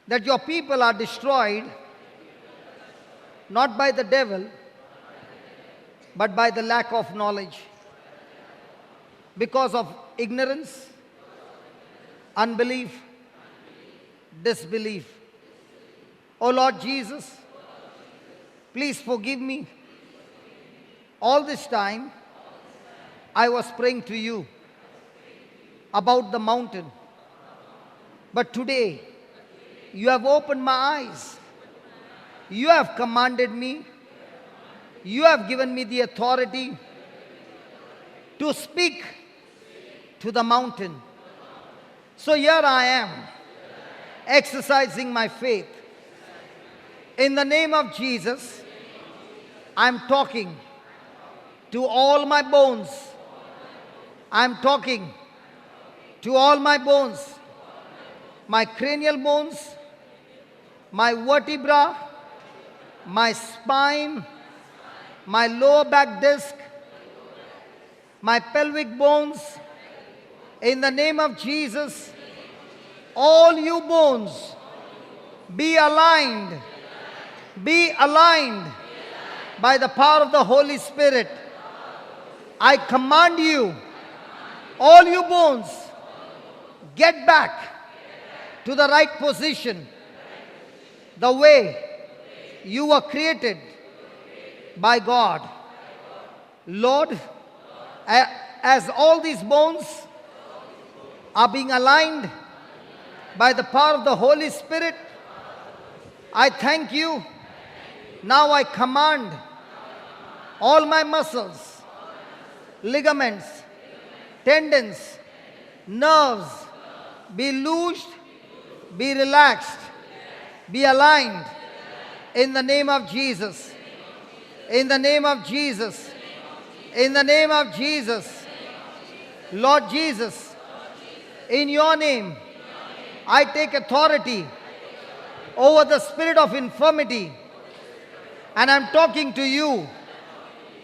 that your people are destroyed not by the devil, but by the lack of knowledge. Because of ignorance, unbelief, disbelief. Oh Lord Jesus, please forgive me. All this time, I was praying to you about the mountain. But today, you have opened my eyes. You have commanded me. You have given me the authority to speak to the mountain. So here I am, exercising my faith. In the name of Jesus, I'm talking to all my bones I'm talking to all my bones, my cranial bones, my vertebra, my spine, my lower back disc, my pelvic bones. In the name of Jesus, all you bones, be aligned, be aligned by the power of the Holy Spirit. I command you, all you bones, get back to the right position, the way you were created by God. Lord, as all these bones are being aligned by the power of the Holy Spirit, I thank you. Now I command all my muscles, ligaments, tendons, nerves, be loosed, be relaxed, be aligned in the name of Jesus. In the name of Jesus. In the name of Jesus. Lord Jesus, in your name, I take authority over the spirit of infirmity. And I'm talking to you.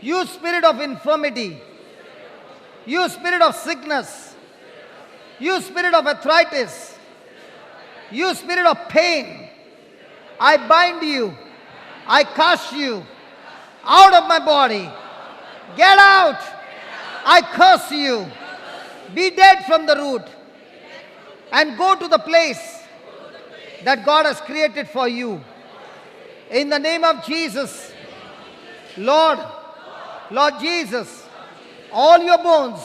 You spirit of infirmity. You spirit of sickness. You spirit of arthritis. You spirit of pain. I bind you. I cast you out of my body. Get out. I curse you. Be dead from the root. And go to the place that God has created for you. In the name of Jesus, Lord Jesus, all your bones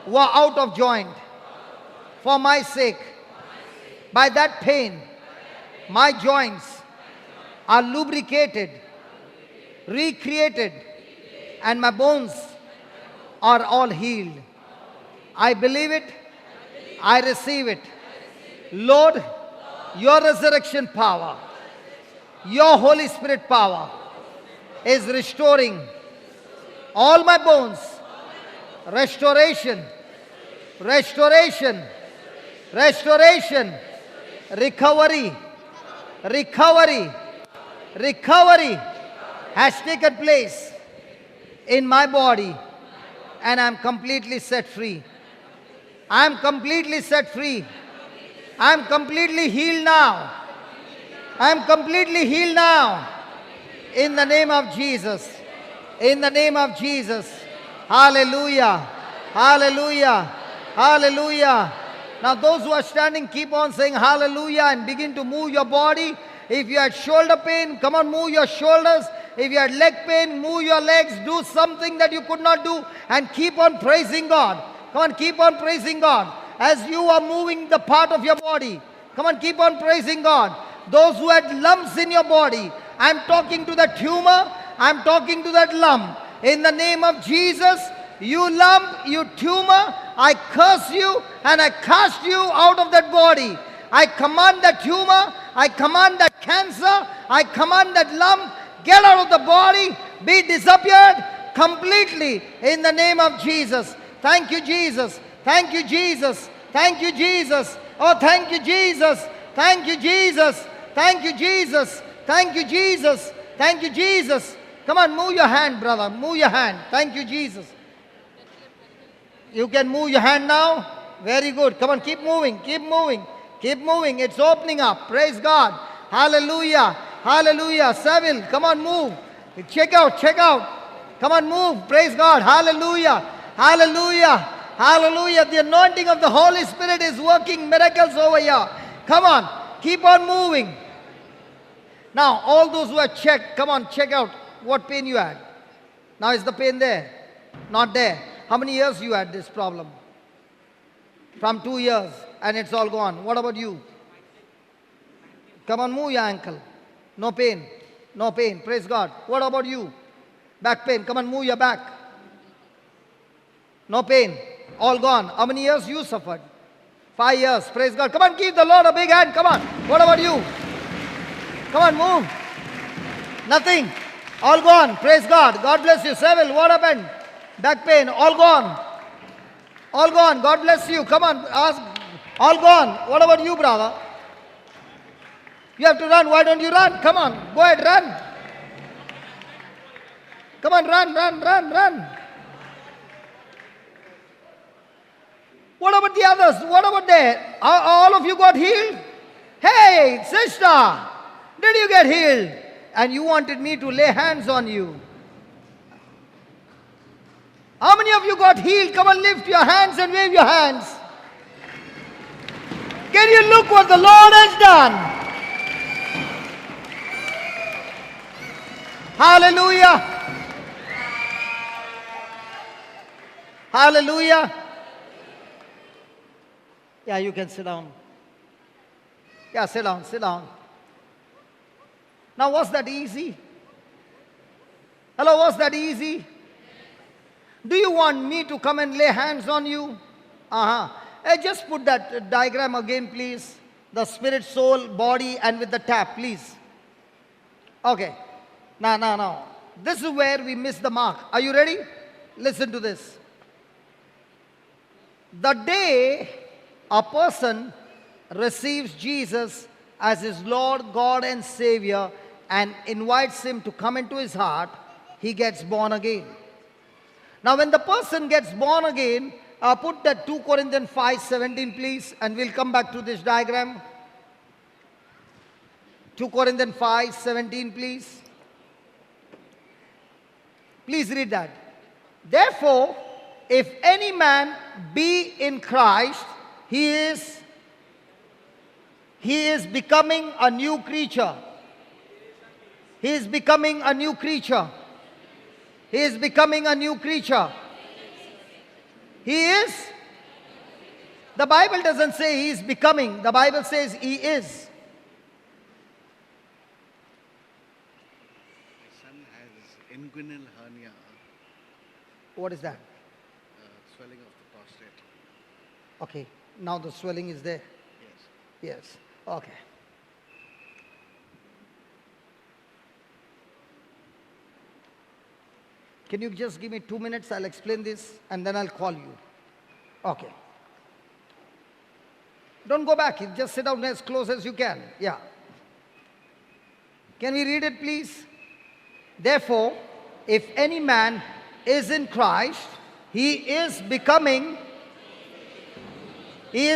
were out of joint for my sake. By that pain, my joints are lubricated, recreated, and my bones are all healed. I believe it. I receive it. Lord, your resurrection power, your Holy Spirit power is restoring all my bones. Restoration, restoration, restoration, recovery, recovery, recovery has taken place in my body, and I'm completely set free. I'm completely set free. I'm completely healed now. I'm completely healed now. In the name of Jesus. In the name of Jesus. Hallelujah. Hallelujah. Hallelujah. Now those who are standing, keep on saying hallelujah and begin to move your body. If you had shoulder pain, come on, move your shoulders. If you had leg pain, move your legs. Do something that you could not do and keep on praising God. Come on, keep on praising God. As you are moving the part of your body, come on, keep on praising God. Those who had lumps in your body, I'm talking to that tumor, I'm talking to that lump. In the name of Jesus, you lump, you tumor, I curse you and I cast you out of that body. I command that tumor, I command that cancer, I command that lump, get out of the body, be disappeared completely in the name of Jesus. Thank you, Jesus. Thank you, Jesus. Thank you, Jesus. Oh, thank you, Jesus. Thank you, Jesus. Thank you, Jesus. Thank you, Jesus. Thank you, Jesus. Come on, move your hand, brother. Move your hand. Thank you, Jesus. You can move your hand now. Very good. Come on, keep moving. Keep moving. Keep moving. It's opening up. Praise God. Hallelujah. Hallelujah. Seville, come on, move. Check out. Check out. Come on, move. Praise God. Hallelujah. Hallelujah. Hallelujah. The anointing of the Holy Spirit is working miracles over here. Come on. Keep on moving. Now, all those who are checked, come on, check out what pain you had. Now, is the pain there? Not there. How many years you had this problem? From 2 years, and it's all gone. What about you? Come on, move your ankle. No pain. No pain. Praise God. What about you? Back pain. Come on, move your back. No pain. All gone. How many years you suffered? 5 years. Praise God. Come on, give the Lord a big hand. Come on. What about you? Come on, move. Nothing. All gone. Praise God. God bless you. Seville, what happened? Back pain, all gone. All gone. God bless you. Come on, ask. All gone. What about you, brother? You have to run. Why don't you run? Come on. Go ahead, run. Come on, run. What about the others? What about that? All of you got healed? Hey, sister, did you get healed? And you wanted me to lay hands on you. How many of you got healed? Come on, lift your hands and wave your hands. Can you look what the Lord has done? Hallelujah. Hallelujah. Yeah, you can sit down. Yeah, sit down. Now, was that easy? Hello, was that easy? Do you want me to come and lay hands on you? Hey, just put that diagram again, please. The spirit, soul, body, and with the tap, please. Okay. Now. This is where we miss the mark. Are you ready? Listen to this. The day a person receives Jesus as his Lord, God, and Savior and invites him to come into his heart, he gets born again. Now, when the person gets born again, put that 2 Corinthians 5:17, please, and we'll come back to this diagram. 2 Corinthians 5:17, please. Please read that. Therefore, if any man be in Christ, he is becoming a new creature. He is becoming a new creature. He is becoming a new creature. He is. The Bible doesn't say he is becoming. The Bible says he is. My son has inguinal hernia, What is that? swelling of the prostate. Okay. Now the swelling is there. Yes. Yes. Okay. Can you just give me 2 minutes? I'll explain this and then I'll call you. Okay. Don't go back. Just sit down as close as you can. Yeah. Can we read it, please? Therefore, if any man is in Christ, he is becoming, he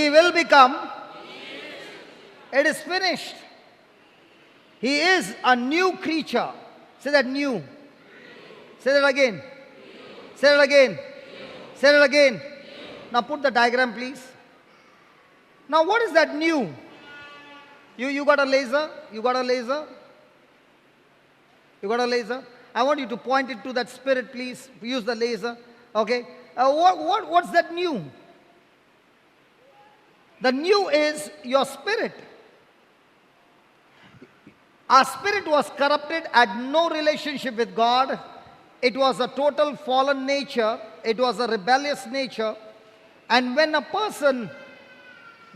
will become, it is finished. He is a new creature. Say that, new. Say that again. Say it again. Say it again. Now put the diagram, please. Now what is that new? You got a laser? You got a laser? You got a laser? I want you to point it to that spirit, please. Use the laser. Okay. What's that new? The new is your spirit. Our spirit was corrupted, had no relationship with God. It was a total fallen nature. It was a rebellious nature. And when a person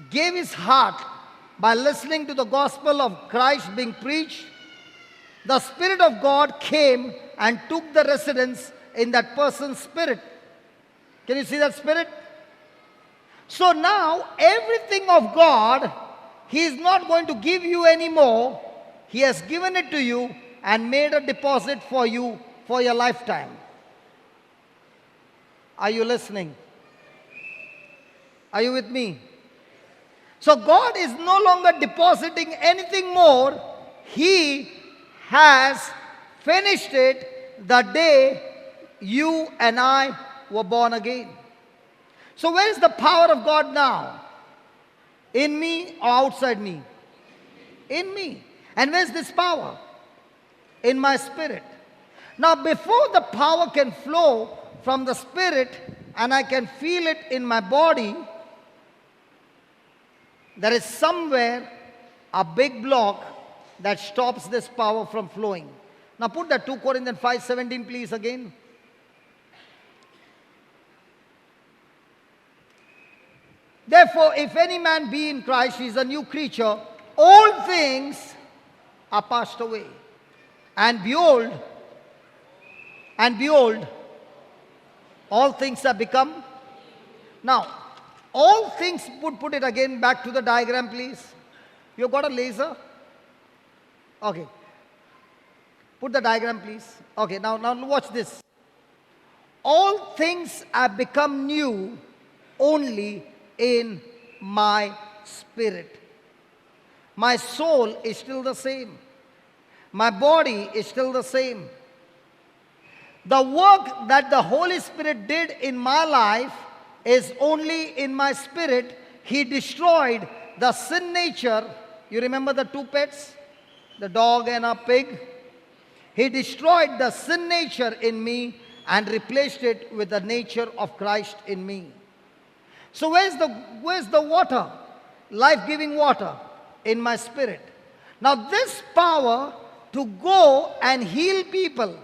gave his heart by listening to the gospel of Christ being preached, the Spirit of God came and took the residence in that person's spirit. Can you see that spirit? So now, everything of God, He is not going to give you anymore. He has given it to you and made a deposit for you for your lifetime. Are you listening? Are you with me? So God is no longer depositing anything more. He has finished it the day you and I were born again. So where is the power of God now? In me or outside me? In me. And where's this power? In my spirit. Now before the power can flow from the spirit and I can feel it in my body, there is somewhere a big block that stops this power from flowing. Now put that 2 Corinthians 5:17 please again. Therefore, if any man be in Christ, he is a new creature. All things are passed away. And behold, And behold, all things have become. Now, all things, put it again back to the diagram, please. You got a laser? Okay. Put the diagram, please. Okay, now watch this. All things have become new only in my spirit. My soul is still the same. My body is still the same. The work that the Holy Spirit did in my life is only in my spirit. He destroyed the sin nature. You remember the two pets? The dog and a pig? He destroyed the sin nature in me and replaced it with the nature of Christ in me. So where's the water? Life-giving water in my spirit. Now this power to go and heal people,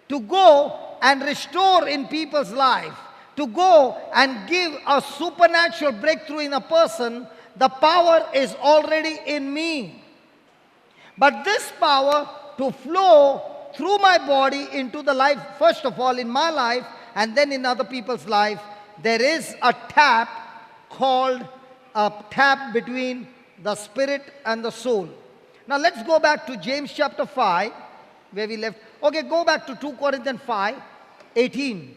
to go and restore in people's life, to go and give a supernatural breakthrough in a person, the power is already in me. But this power to flow through my body into the life, first of all in my life and then in other people's life, there is a tap called a tap between the spirit and the soul. Now let's go back to James chapter 5, where we left. Okay, go back to 2 Corinthians 5, 18.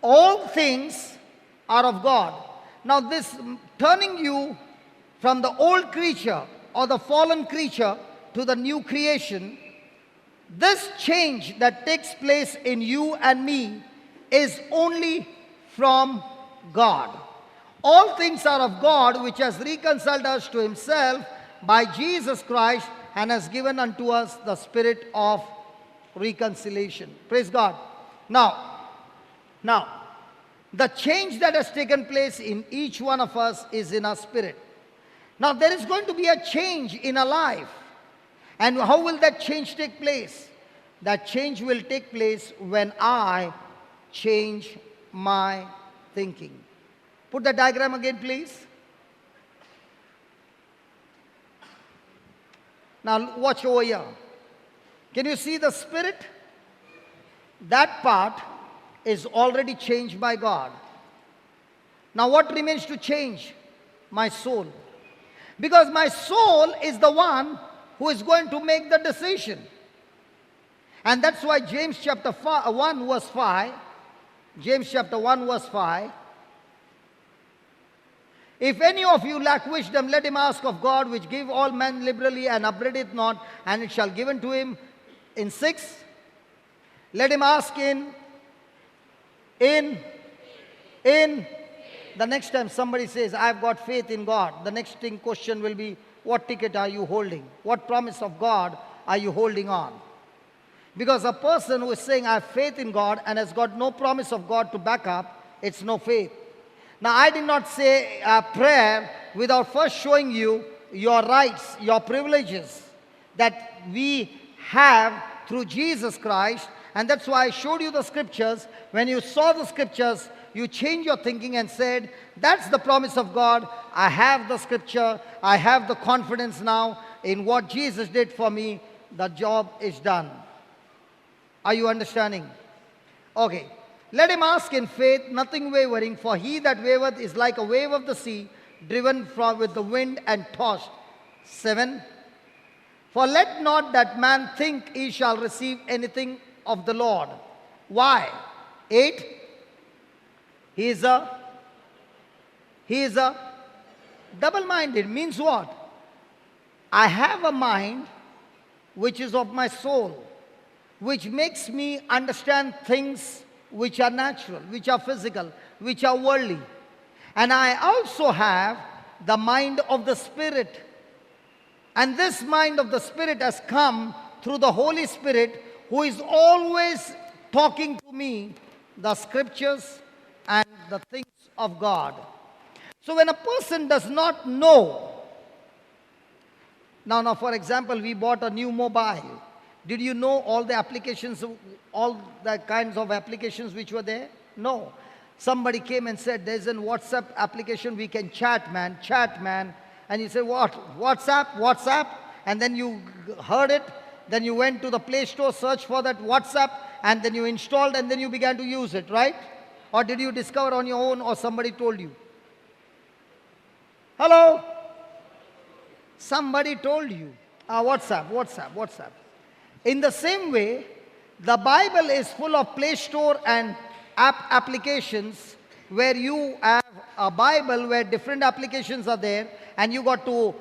All things are of God. Now this turning you from the old creature or the fallen creature to the new creation, this change that takes place in you and me is only from God. All things are of God, which has reconciled us to himself by Jesus Christ and has given unto us the spirit of reconciliation. Praise God. Now, the change that has taken place in each one of us is in our spirit. Now, there is going to be a change in our life. And how will that change take place? That change will take place when I change my thinking. Put the diagram again, please. Now, watch over here. Can you see the spirit? That part is already changed by God. Now, what remains to change? My soul. Because my soul is the one who is going to make the decision. And that's why James chapter 1 verse 5, James chapter 1 verse 5, if any of you lack wisdom, let him ask of God, which give all men liberally and upbraideth not, and it shall given to him. In 6, let him ask in the next time somebody says, I've got faith in God, the next question will be, what ticket are you holding? What promise of God are you holding on? Because a person who is saying, I have faith in God and has got no promise of God to back up, it's no faith. Now, I did not say a prayer without first showing you your rights, your privileges that we have through Jesus Christ. And that's why I showed you the scriptures. When you saw the scriptures, you changed your thinking and said, that's the promise of God. I have the scripture. I have the confidence now in what Jesus did for me. The job is done. Are you understanding? Okay. Let him ask in faith, nothing wavering, for he that wavereth is like a wave of the sea, driven from with the wind and tossed. 7. For let not that man think he shall receive anything of the Lord. Why? 8. He is a double-minded. Means what? I have a mind which is of my soul, which makes me understand things which are natural, which are physical, which are worldly. And I also have the mind of the Spirit. And this mind of the Spirit has come through the Holy Spirit, who is always talking to me the scriptures and the things of God. So when a person does not know, now for example, we bought a new mobile. Did you know all the applications, all the kinds of applications which were there? No. Somebody came and said, there's a WhatsApp application, we can chat, man. And you say, what? WhatsApp? And then you heard it, then you went to the Play Store, searched for that WhatsApp, and then you installed, and then you began to use it, right? Or did you discover on your own, or somebody told you? Hello? Somebody told you. WhatsApp. In the same way, the Bible is full of Play Store and app applications where you have a Bible where different applications are there, and you got to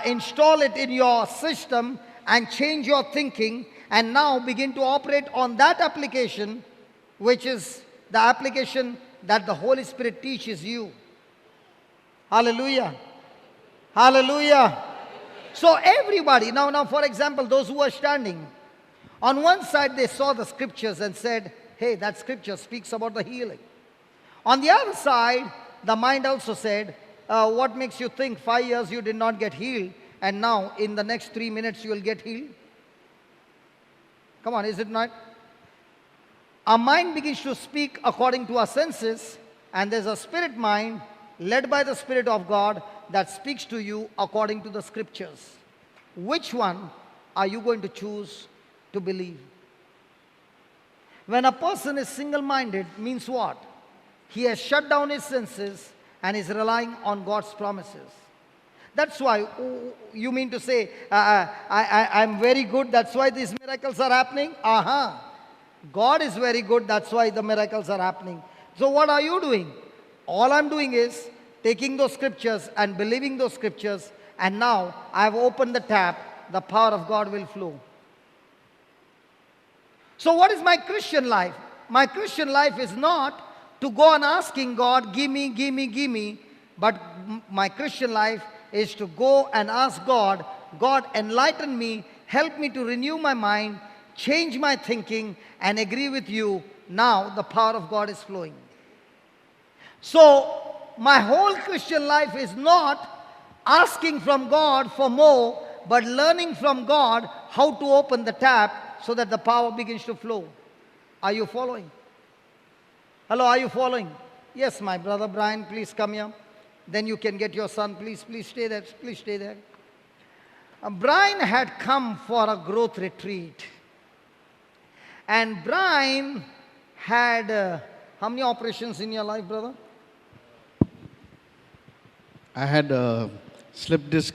install it in your system and change your thinking, and now begin to operate on that application, which is the application that the Holy Spirit teaches you. Hallelujah. Hallelujah. So everybody, now for example, those who are standing, on one side they saw the scriptures and said, hey, that scripture speaks about the healing. On the other side, the mind also said, what makes you think 5 years you did not get healed, and now in the next 3 minutes you will get healed? Come on, is it not? Our mind begins to speak according to our senses, and there's a spirit mind led by the Spirit of God that speaks to you according to the scriptures. Which one are you going to choose to believe? When a person is single-minded, means what? He has shut down his senses and is relying on God's promises. That's why, you mean to say, I'm very good, that's why these miracles are happening? God is very good, that's why the miracles are happening. So what are you doing? All I'm doing is taking those scriptures and believing those scriptures, and now I've opened the tap, the power of God will flow. So what is my Christian life? My Christian life is not to go on asking God, give me, but my Christian life is to go and ask God, God, enlighten me, help me to renew my mind, change my thinking, and agree with you. Now the power of God is flowing. So my whole Christian life is not asking from God for more, but learning from God how to open the tap so that the power begins to flow. Are you following? Hello, are you following? Yes, my brother Brian, please come here. Then you can get your son. Please stay there. Please stay there. Brian had come for a growth retreat. And Brian had, how many operations in your life, brother? I had a slip disc,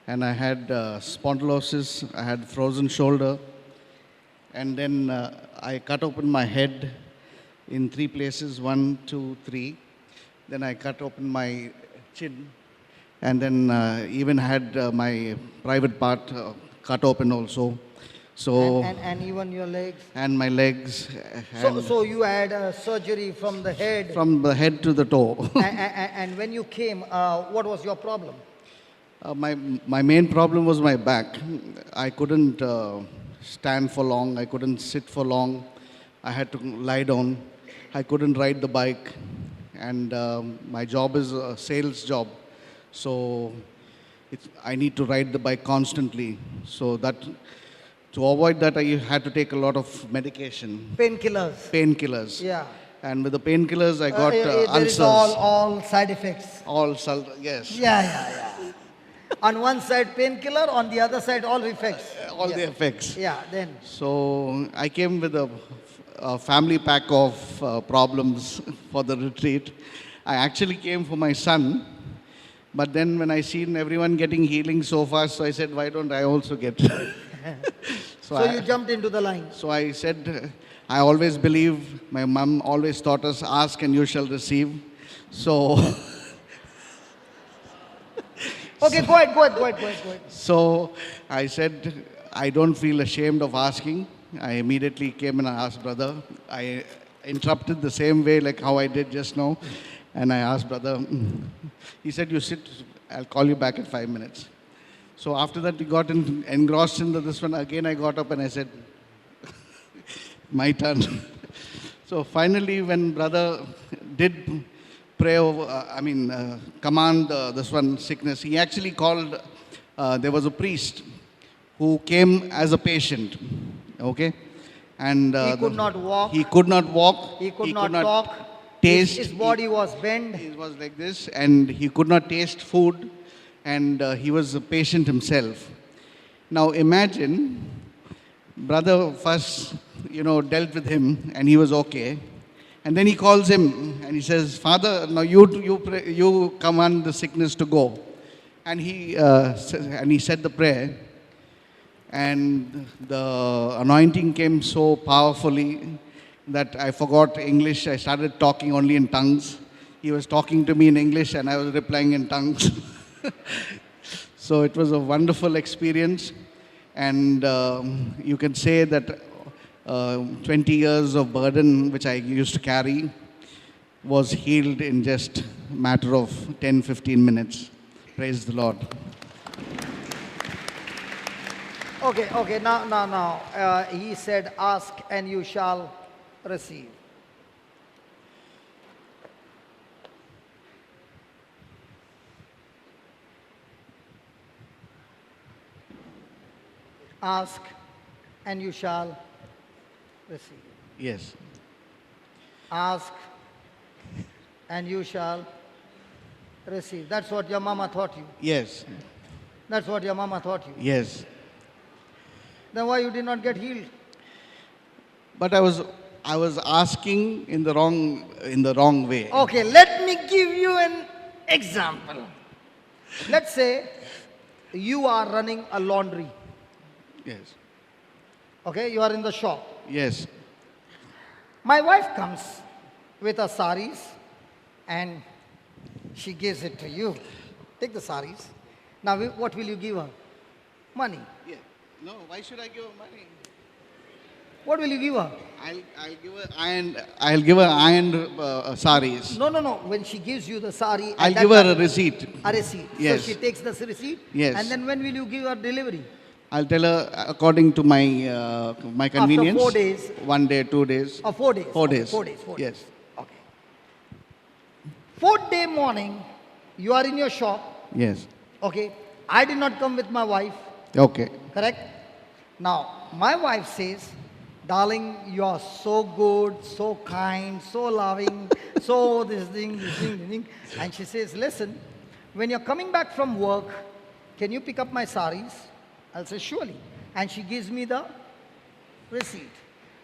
and I had spondylosis, I had frozen shoulder, and then I cut open my head in 3 places, 1, 2, 3. Then I cut open my chin, and then even had my private part cut open also. So and even your legs. And my legs. So you had surgery from the head. From the head to the toe. And when you came, what was your problem? My main problem was my back. I couldn't stand for long. I couldn't sit for long. I had to lie down. I couldn't ride the bike. And my job is a sales job. So I need to ride the bike constantly. So that, to avoid that, I had to take a lot of medication. Painkillers. Yeah. And with the painkillers, I got there ulcers. Is all side effects. Yes. Yeah. On one side painkiller, on the other side all effects. All the effects. Yeah, then. So I came with a family pack of problems for the retreat. I actually came for my son, but then when I seen everyone getting healing so fast, so I said, why don't I also get? So you jumped into the line. So I said, I always believe, my mom always taught us, ask and you shall receive. So okay, go ahead. So I said, I don't feel ashamed of asking. I immediately came and I asked brother. I interrupted the same way like how I did just now. And I asked brother, he said, you sit, I'll call you back in 5 minutes. So after that, we got engrossed into this one. Again, I got up and I said, my turn. So finally, when brother did pray over, command this one sickness, he actually called, there was a priest who came as a patient, okay? And he could not walk. He could not walk. He could not talk. Taste. His body was bent. He was like this, and he could not taste food, and he was a patient himself. Now imagine Brother first, dealt with him and he was okay. And then he calls him and he says, Father, now you command the sickness to go. And he said the prayer. And the anointing came so powerfully that I forgot English. I started talking only in tongues. He was talking to me in English and I was replying in tongues. So it was a wonderful experience. And you can say that 20 years of burden which I used to carry was healed in just a matter of 10-15 minutes. Praise the Lord. Okay, now. He said, ask and you shall receive. Ask and you shall receive. Yes. Ask and you shall receive. That's what your mama taught you. Yes. That's what your mama taught you. Yes. Then why you did not get healed? But I was asking in the wrong way. Okay, let me give you an example. Let's say you are running a laundry. Yes. Okay, you are in the shop. Yes. My wife comes with her saris and she gives it to you. Take the saris. Now, what will you give her? Money. Yeah. No, why should I give her money? What will you give her? I'll give her iron saris. No. When she gives you the sari, I'll give her a receipt. A receipt. Yes. So she takes the receipt. Yes. And then when will you give her delivery? I'll tell her according to my my convenience. After 4 days. 1 day, 2 days. 4 days. 4 Okay, days. 4 days. Yes. Okay. 4th day morning, you are in your shop. Yes. Okay. I did not come with my wife. Okay. Correct? Now, my wife says, darling, you are so good, so kind, so loving, so this thing. And she says, listen, when you're coming back from work, can you pick up my saris? I'll say, surely. And she gives me the receipt.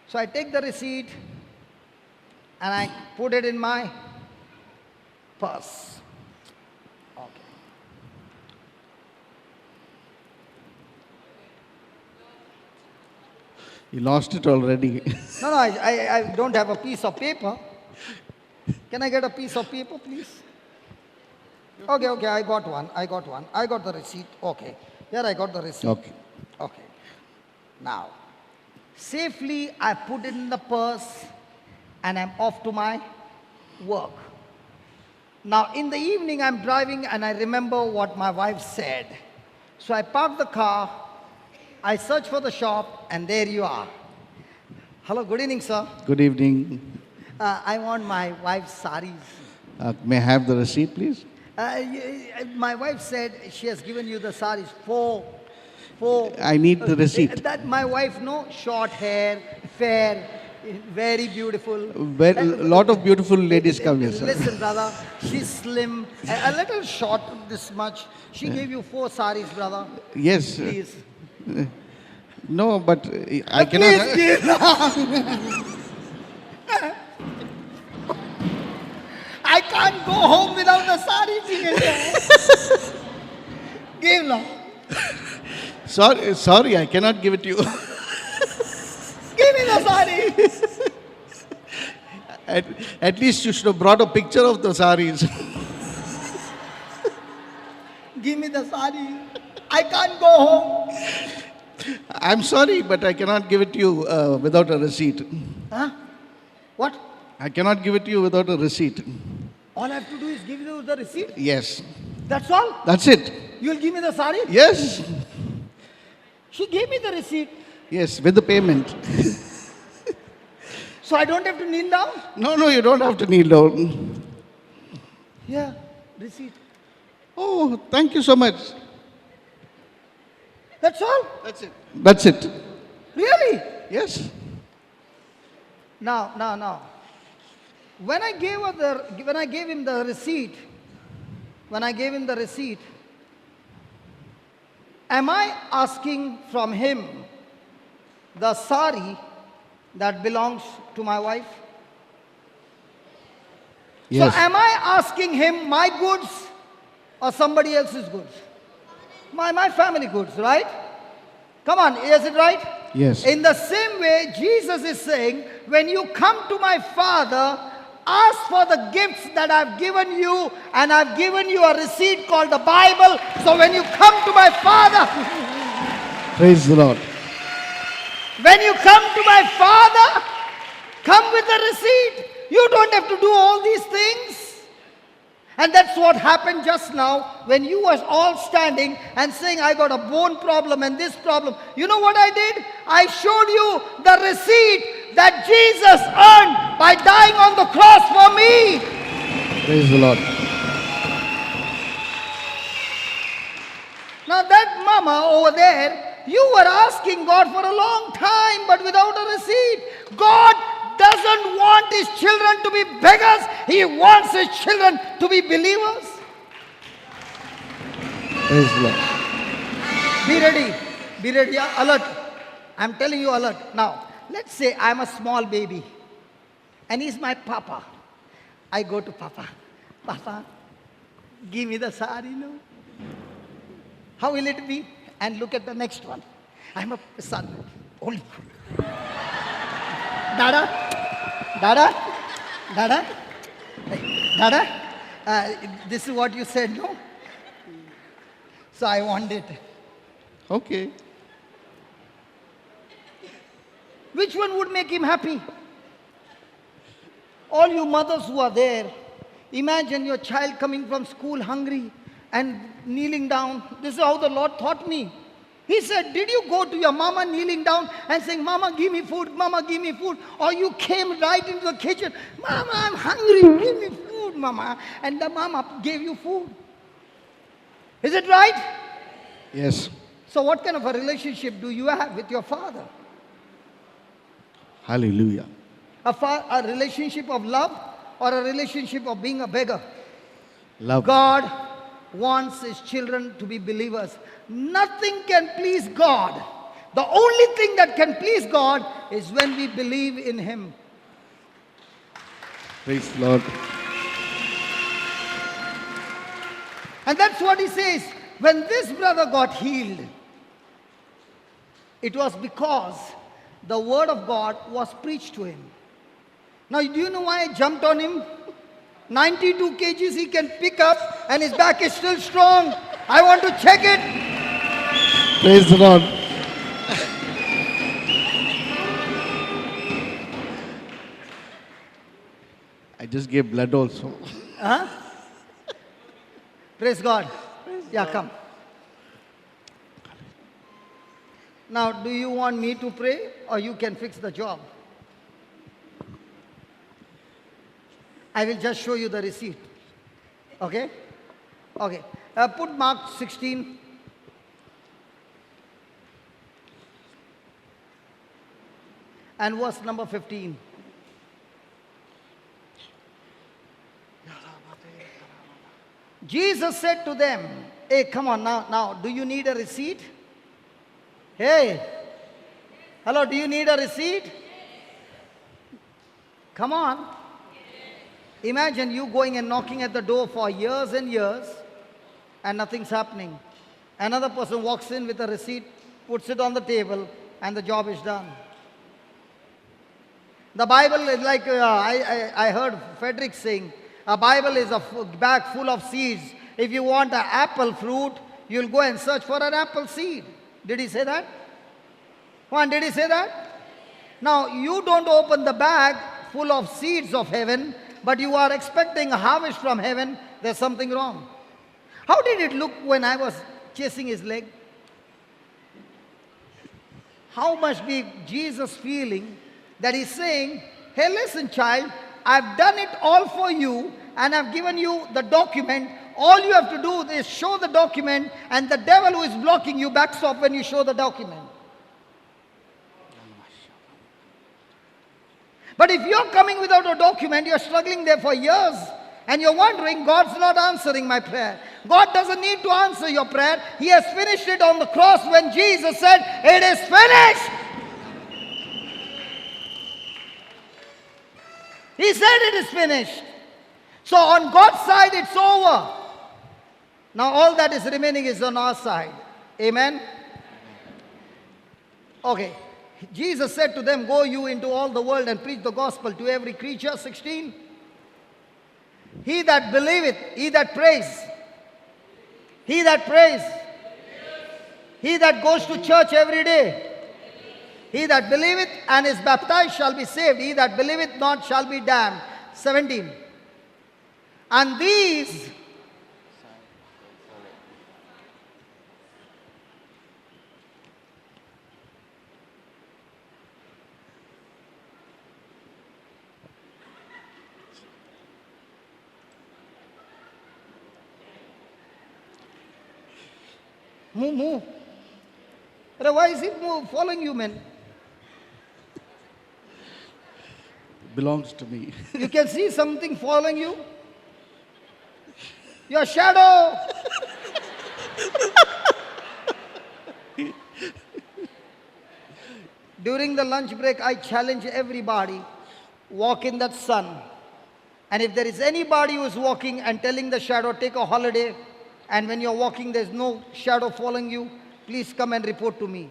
So I take the receipt and I put it in my purse. Okay. You lost it already. No, I don't have a piece of paper. Can I get a piece of paper, please? Okay, I got one. I got the receipt. Okay. Here I got the receipt. Okay. Now, safely I put it in the purse and I'm off to my work. Now, in the evening I'm driving and I remember what my wife said. So I park the car, I search for the shop, and there you are. Hello, good evening, sir. Good evening. I want my wife's saris. May I have the receipt, please? My wife said she has given you the saris. Four. I need the receipt. That my wife, no, short hair, fair, very beautiful. A lot of beautiful ladies come here, sir. Listen, brother, she's slim, a little short, this much. She gave you 4 saris, brother. Yes. Please. No, but I cannot. Please give I can't go home without the sari. Give now. Sorry, I cannot give it to you. Give me the sari. At least you should have brought a picture of the saris. Give me the sari. I can't go home. I'm sorry, but I cannot give it to you without a receipt. Huh? What? I cannot give it to you without a receipt. All I have to do is give you the receipt. Yes. That's all? That's it. You'll give me the sari? Yes. She gave me the receipt. Yes, with the payment. So I don't have to kneel down? No, you don't have to kneel down. Yeah, receipt. Oh, thank you so much. That's all? That's it. Really? Yes. Now. When I gave him the receipt, am I asking from him the sari that belongs to my wife? Yes. So am I asking him my goods or somebody else's goods? My family goods, right? Come on, is it right? Yes. In the same way, Jesus is saying, when you come to my Father, ask for the gifts that I've given you, and I've given you a receipt called the Bible. So when you come to my Father, Praise the Lord. when you come to my Father, come with the receipt. You don't have to do all these things. And that's what happened just now when you was all standing and saying, I got a bone problem and this problem. You know what I did? I showed you the receipt that Jesus earned by dying on the cross for me. Praise the Lord. Now that mama over there, you were asking God for a long time but without a receipt. God doesn't want his children to be beggars. He wants his children to be believers. Praise the Lord. Be ready. Be ready. Alert. I'm telling you alert. Now, let's say I'm a small baby and he's my papa. I go to Papa. Papa, give me the sari, no? How will it be? And look at the next one. I'm a son. Only. Dada, Dada, Dada, Dada, this is what you said, no? So I want it. Okay. Which one would make him happy? All you mothers who are there, imagine your child coming from school hungry and kneeling down. This is how the Lord taught me. He said, did you go to your mama kneeling down and saying, Mama, give me food, Mama, give me food? Or you came right into the kitchen, Mama, I'm hungry, give me food, Mama. And the mama gave you food. Is it right? Yes. So what kind of a relationship do you have with your father? Hallelujah. A relationship of love or a relationship of being a beggar? Love. God wants his children to be believers. Nothing can please God. The only thing that can please God is when we believe in him. Praise the Lord. And that's what he says. When this brother got healed, it was because the word of God was preached to him. Now, do you know why I jumped on him? 92 kgs he can pick up and his back is still strong. I want to check it. Praise the Lord. I just gave blood also. Huh? Praise God. Yeah, come. Now, do you want me to pray or you can fix the job? I will just show you the receipt. Okay? Okay. Put Mark 16. And verse number 15. Jesus said to them, hey, come on now, do you need a receipt? Hey, hello, do you need a receipt? Come on. Imagine you going and knocking at the door for years and years and nothing's happening. Another person walks in with a receipt, puts it on the table, and the job is done. The Bible is like, I heard Frederick saying, a Bible is a bag full of seeds. If you want an apple fruit, you'll go and search for an apple seed. Did he say that? Come on, did he say that? Now, you don't open the bag full of seeds of heaven, but you are expecting a harvest from heaven. There's something wrong. How did it look when I was chasing his leg? How must be Jesus feeling that he's saying, hey, listen, child, I've done it all for you and I've given you the document. All you have to do is show the document, and the devil who is blocking you backs off when you show the document. But if you're coming without a document, you're struggling there for years, and you're wondering, God's not answering my prayer. God doesn't need to answer your prayer. He has finished it on the cross when Jesus said, it is finished. He said it is finished. So on God's side, it's over. Now all that is remaining is on our side. Amen? Okay. Jesus said to them, go you into all the world and preach the gospel to every creature. 16. He that believeth, he that prays, he that prays, he that goes to church every day, he that believeth and is baptized shall be saved. He that believeth not shall be damned. 17. And these move. Why is he following you, man? Belongs to me. You can see something following you. Your shadow. During the lunch break, I challenge everybody, walk in that sun. And if there is anybody who is walking and telling the shadow, take a holiday, and when you're walking, there's no shadow following you, please come and report to me.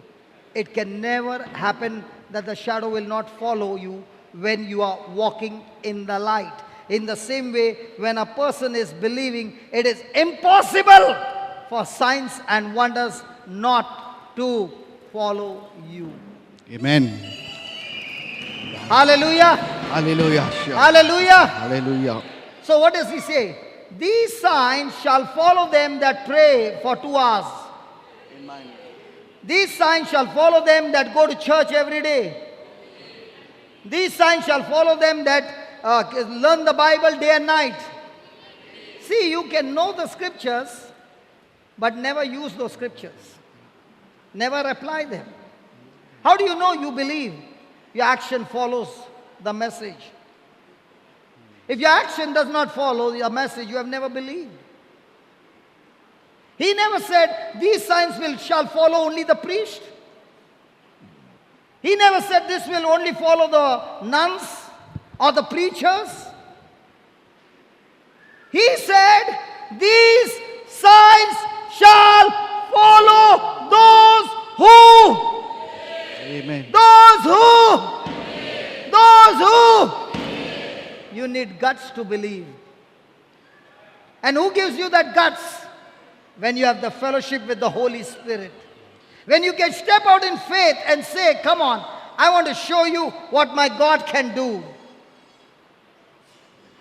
It can never happen that the shadow will not follow you when you are walking in the light. In the same way, when a person is believing, it is impossible for signs and wonders not to follow you. Amen. Hallelujah. Hallelujah. Sure. Hallelujah. Hallelujah. So what does he say? These signs shall follow them that pray for 2 hours. Amen. These signs shall follow them that go to church every day. These signs shall follow them that learn the Bible day and night. See, you can know the scriptures, but never use those scriptures. Never apply them. How do you know you believe? Your action follows the message. If your action does not follow your message, you have never believed. He never said, these signs shall follow only the priest. He never said this will only follow the nuns or the preachers. He said, these signs shall follow those who. Amen. Those who. You need guts to believe. And who gives you that guts? When you have the fellowship with the Holy Spirit. When you can step out in faith and say, come on, I want to show you what my God can do.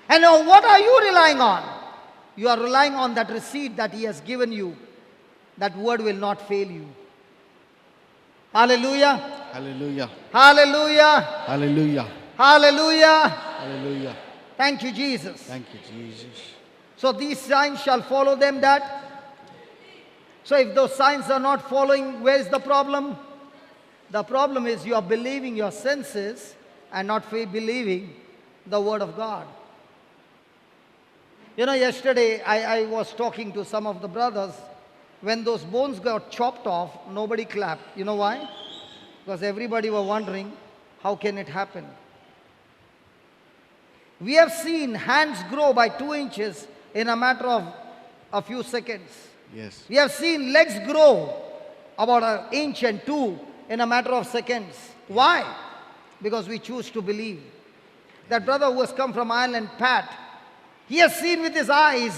And now what are you relying on? You are relying on that receipt that He has given you. That word will not fail you. Hallelujah. Hallelujah. Hallelujah. Hallelujah. Hallelujah. Hallelujah. Thank you, Jesus. Thank you, Jesus. So these signs shall follow them that. So if those signs are not following, where is the problem? The problem is you are believing your senses and not believing the word of God. You know, yesterday I was talking to some of the brothers. When those bones got chopped off, nobody clapped. You know why? Because everybody were wondering, how can it happen? We have seen hands grow by 2 inches in a matter of a few seconds. Yes. We have seen legs grow about 1 inch and 2 in a matter of seconds. Why? Because we choose to believe. That brother who has come from Ireland, Pat, he has seen with his eyes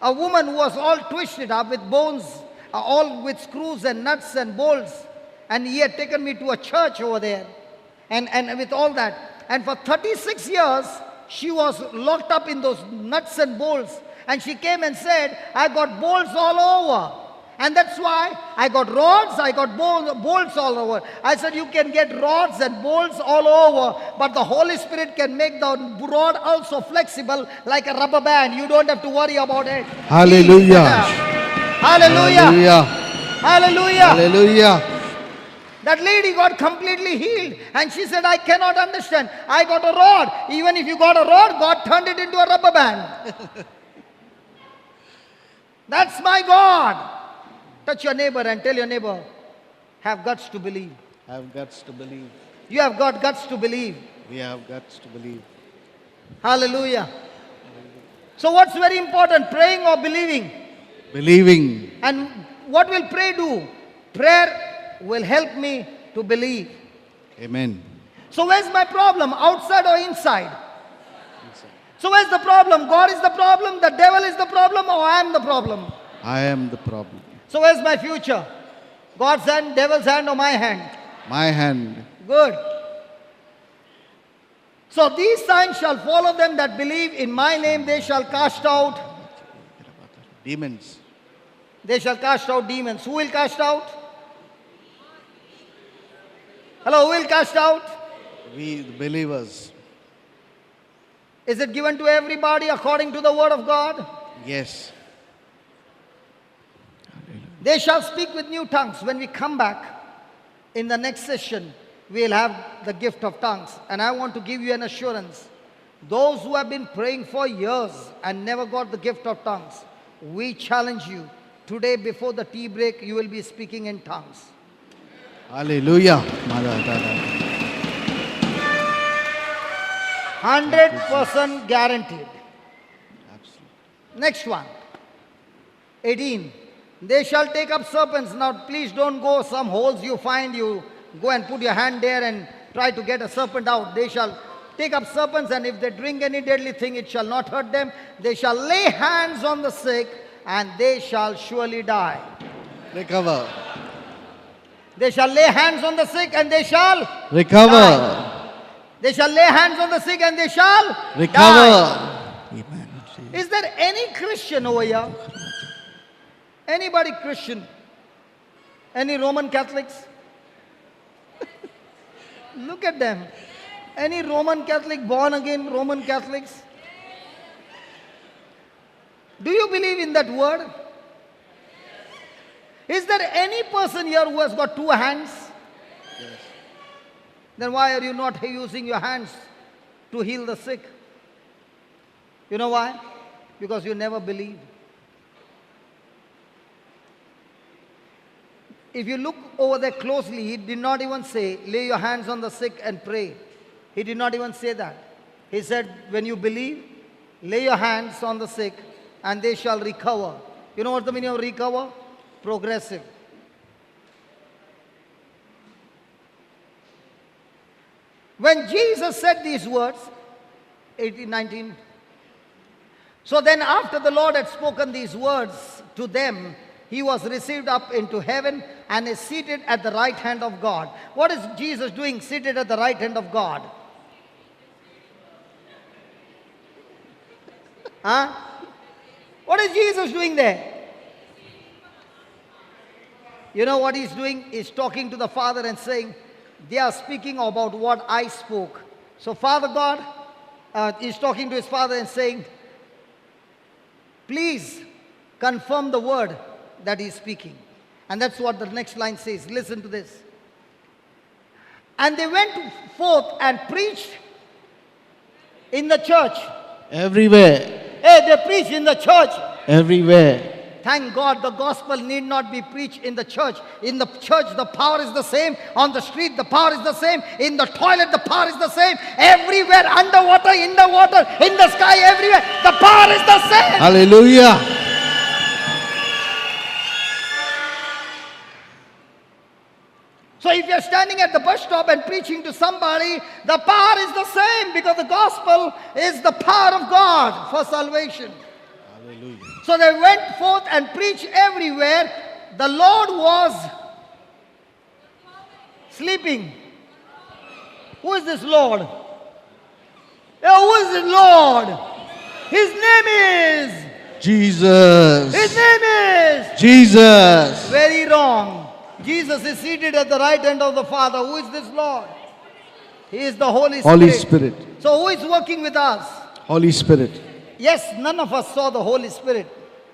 a woman who was all twisted up with bones, all with screws and nuts and bolts. And he had taken me to a church over there. And with all that. And for 36 years, she was locked up in those nuts and bolts. And she came and said, I got bolts all over. And that's why I got rods, I got bolts all over. I said, you can get rods and bolts all over, but the Holy Spirit can make the rod also flexible like a rubber band. You don't have to worry about it. Hallelujah. Hallelujah. Hallelujah. Hallelujah. That lady got completely healed. And she said, I cannot understand. I got a rod. Even if you got a rod, God turned it into a rubber band. That's my God. Touch your neighbor and tell your neighbor, have guts to believe. Have guts to believe. You have got guts to believe. We have guts to believe. Hallelujah. So what's very important, praying or believing? Believing. And what will prayer do? Prayer will help me to believe. Amen. So where's my problem? Outside or inside? So where's the problem? God is the problem, the devil is the problem, or I am the problem? I am the problem. So where's my future? God's hand, devil's hand, or my hand? My hand. Good. So these signs shall follow them that believe in my name. They shall cast out. Demons. They shall cast out demons. Who will cast out? Hello, who will cast out? We, the believers. Is it given to everybody according to the word of God? Yes. They shall speak with new tongues. When we come back in the next session, we'll have the gift of tongues. And I want to give you an assurance. Those who have been praying for years and never got the gift of tongues, we challenge you. Today before the tea break, you will be speaking in tongues. Hallelujah. 100% guaranteed. Absolutely. Next one. 18. They shall take up serpents. Now please don't go some holes you find, you go and put your hand there and try to get a serpent out. They shall take up serpents, and if they drink any deadly thing, it shall not hurt them. They shall lay hands on the sick, and they shall surely die. Recover. They shall lay hands on the sick, and they shall Recover. die. They shall lay hands on the sick, and they shall Recover. die. Amen. Is there any Christian over here? Anybody Christian? Any Roman Catholics? Look at them. Any Roman Catholic, born again Roman Catholics? Do you believe in that word? Is there any person here who has got two hands? Yes. Then why are you not using your hands to heal the sick? You know why? Because you never believe. If you look over there closely, he did not even say, lay your hands on the sick and pray. He did not even say that. He said, when you believe, lay your hands on the sick and they shall recover. You know what the meaning of recover? Progressive. When Jesus said these words, 18, 19. So then after the Lord had spoken these words to them, he was received up into heaven and is seated at the right hand of God. What is Jesus doing seated at the right hand of God? Huh? What is Jesus doing there? You know what he's doing? He's talking to the Father and saying, they are speaking about what I spoke. So Father God is talking to his Father and saying, please confirm the word that he's speaking. And that's what the next line says. Listen to this. And they went forth and preached in the church. Everywhere. Hey, they preached in the church. Everywhere. Thank God the gospel need not be preached in the church. In the church, the power is the same. On the street, the power is the same. In the toilet, the power is the same. Everywhere, underwater, in the water, in the sky, everywhere, the power is the same. Hallelujah. So if you're standing at the bus stop and preaching to somebody, the power is the same because the gospel is the power of God for salvation. Hallelujah. So they went forth and preached everywhere. The Lord was sleeping. Who is this Lord? Who is this Lord? His name is Jesus. His name is Jesus. Very wrong. Jesus is seated at the right hand of the Father. Who is this Lord? He is the Holy Spirit. Holy Spirit. So who is working with us? Holy Spirit. Yes, none of us saw the Holy Spirit,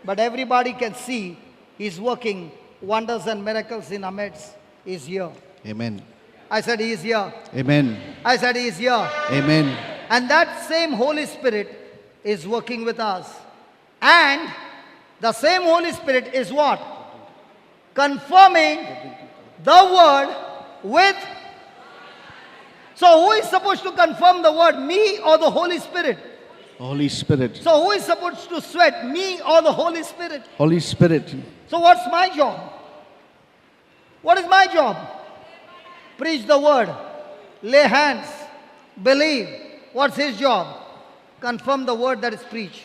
but everybody can see He's working wonders and miracles in our midst. He's here. Amen. I said He is here. Amen. I said He is here. Amen. And that same Holy Spirit is working with us. And the same Holy Spirit is what? Confirming the word with So who is supposed to confirm the word, me or the Holy Spirit? Holy Spirit. So who is supposed to sweat, me or the Holy Spirit? Holy Spirit. So what's my job? What is my job? Preach the word, lay hands, believe. What's his job? Confirm the word that is preached.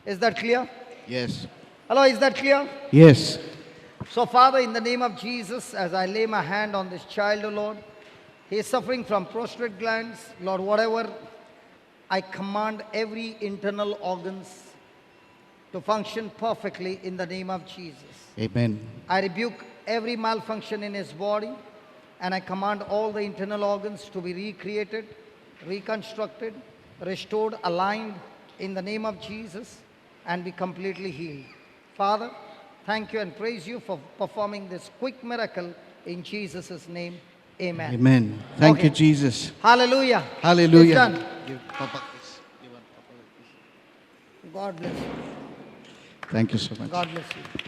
Is that clear? Yes. Hello, is that clear? Yes. So Father, in the name of Jesus, as I lay my hand on this child, O Lord, he is suffering from prostate glands. Lord, whatever, I command every internal organs to function perfectly in the name of Jesus. Amen. I rebuke every malfunction in his body, and I command all the internal organs to be recreated, reconstructed, restored, aligned in the name of Jesus, and be completely healed. Father, thank you and praise you for performing this quick miracle in Jesus' name. Amen. Amen. Thank Okay. you, Jesus. Hallelujah. Hallelujah. It's done. Give Papa this. Give one Papa this. God bless you. Thank you so much. God bless you.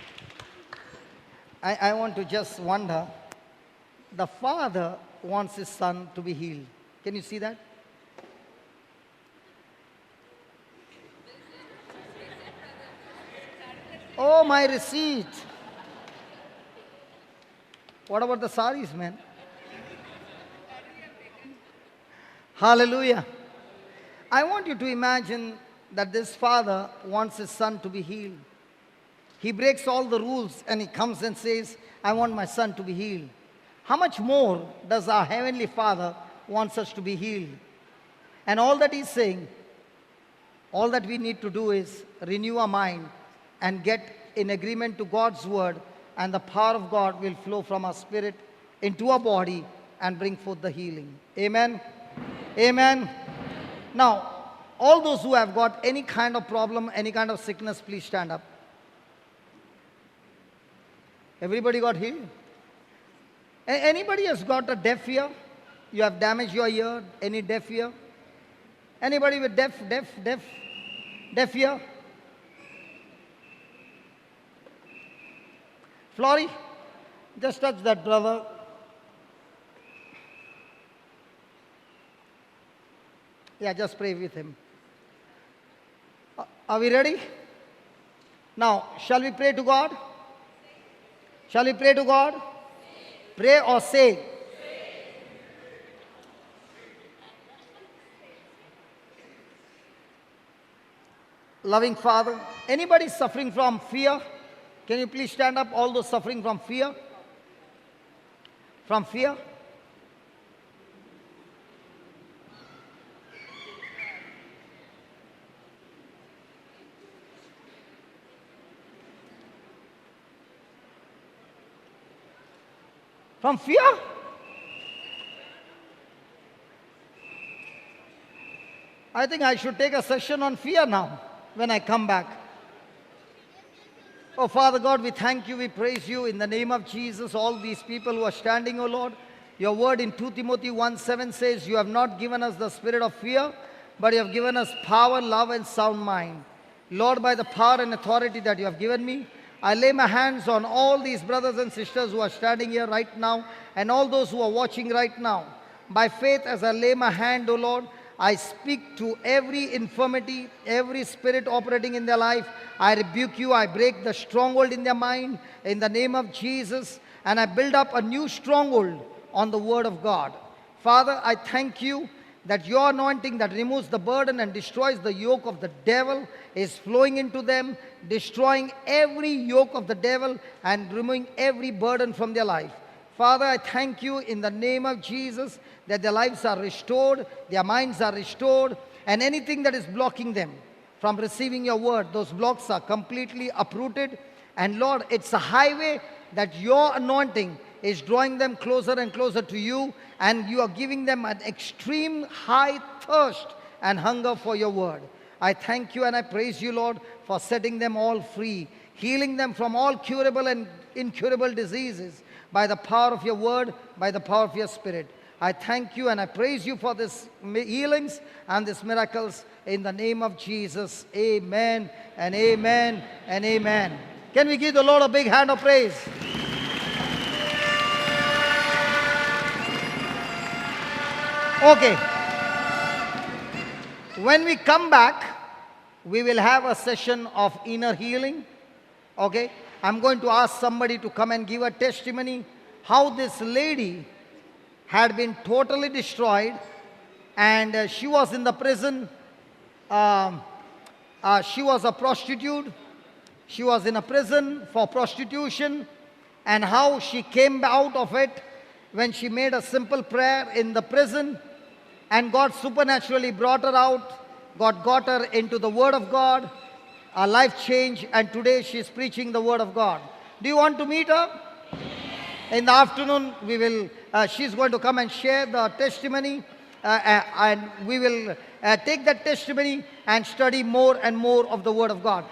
I want to just wonder, the father wants his son to be healed. Can you see that? Oh, my receipt. What about the saris, man? Hallelujah. I want you to imagine that this father wants his son to be healed. He breaks all the rules and he comes and says, I want my son to be healed. How much more does our Heavenly Father wants us to be healed? And all that he's saying, all that we need to do is renew our mind and get in agreement to God's word, and the power of God will flow from our spirit into our body and bring forth the healing. Amen. Amen. Now, all those who have got any kind of problem, any kind of sickness, please stand up. Everybody got healed? Anybody has got a deaf ear? You have damaged your ear? Any deaf ear? Anybody with deaf ear? Flory, just touch that brother. Yeah, just pray with him. Are we ready? Now, shall we pray to God? Shall we pray to God? Pray or say? Loving Father, anybody suffering from fear? Can you please stand up, all those suffering from fear? From fear? From fear? I think I should take a session on fear now when I come back. Oh, Father God, we thank you, we praise you in the name of Jesus. All these people who are standing, oh Lord, your word in 2 Timothy 1:7 says, you have not given us the spirit of fear, but you have given us power, love, and sound mind. Lord, by the power and authority that you have given me, I lay my hands on all these brothers and sisters who are standing here right now and all those who are watching right now. By faith, as I lay my hand, O Lord, I speak to every infirmity, every spirit operating in their life. I rebuke you. I break the stronghold in their mind in the name of Jesus. And I build up a new stronghold on the word of God. Father, I thank you that your anointing that removes the burden and destroys the yoke of the devil is flowing into them, destroying every yoke of the devil and removing every burden from their life. Father, I thank you in the name of Jesus that their lives are restored, their minds are restored, and anything that is blocking them from receiving your word, those blocks are completely uprooted. And Lord, it's a highway that your anointing is drawing them closer and closer to you, and you are giving them an extreme high thirst and hunger for your word. I thank you and I praise you, Lord, for setting them all free, healing them from all curable and incurable diseases by the power of your word, by the power of your spirit. I thank you and I praise you for this healings and these miracles in the name of Jesus. Amen and amen and amen. Can we give the Lord a big hand of praise? Okay. When we come back, we will have a session of inner healing. Okay. I'm going to ask somebody to come and give a testimony how this lady had been totally destroyed, and she was in the prison. She was a prostitute. She was in a prison for prostitution, and how she came out of it when she made a simple prayer in the prison, and God supernaturally brought her out. God got her into the Word of God, a life change, and today she's preaching the Word of God. Do you want to meet her? In the afternoon, she's going to come and share the testimony, and we will take that testimony and study more and more of the Word of God.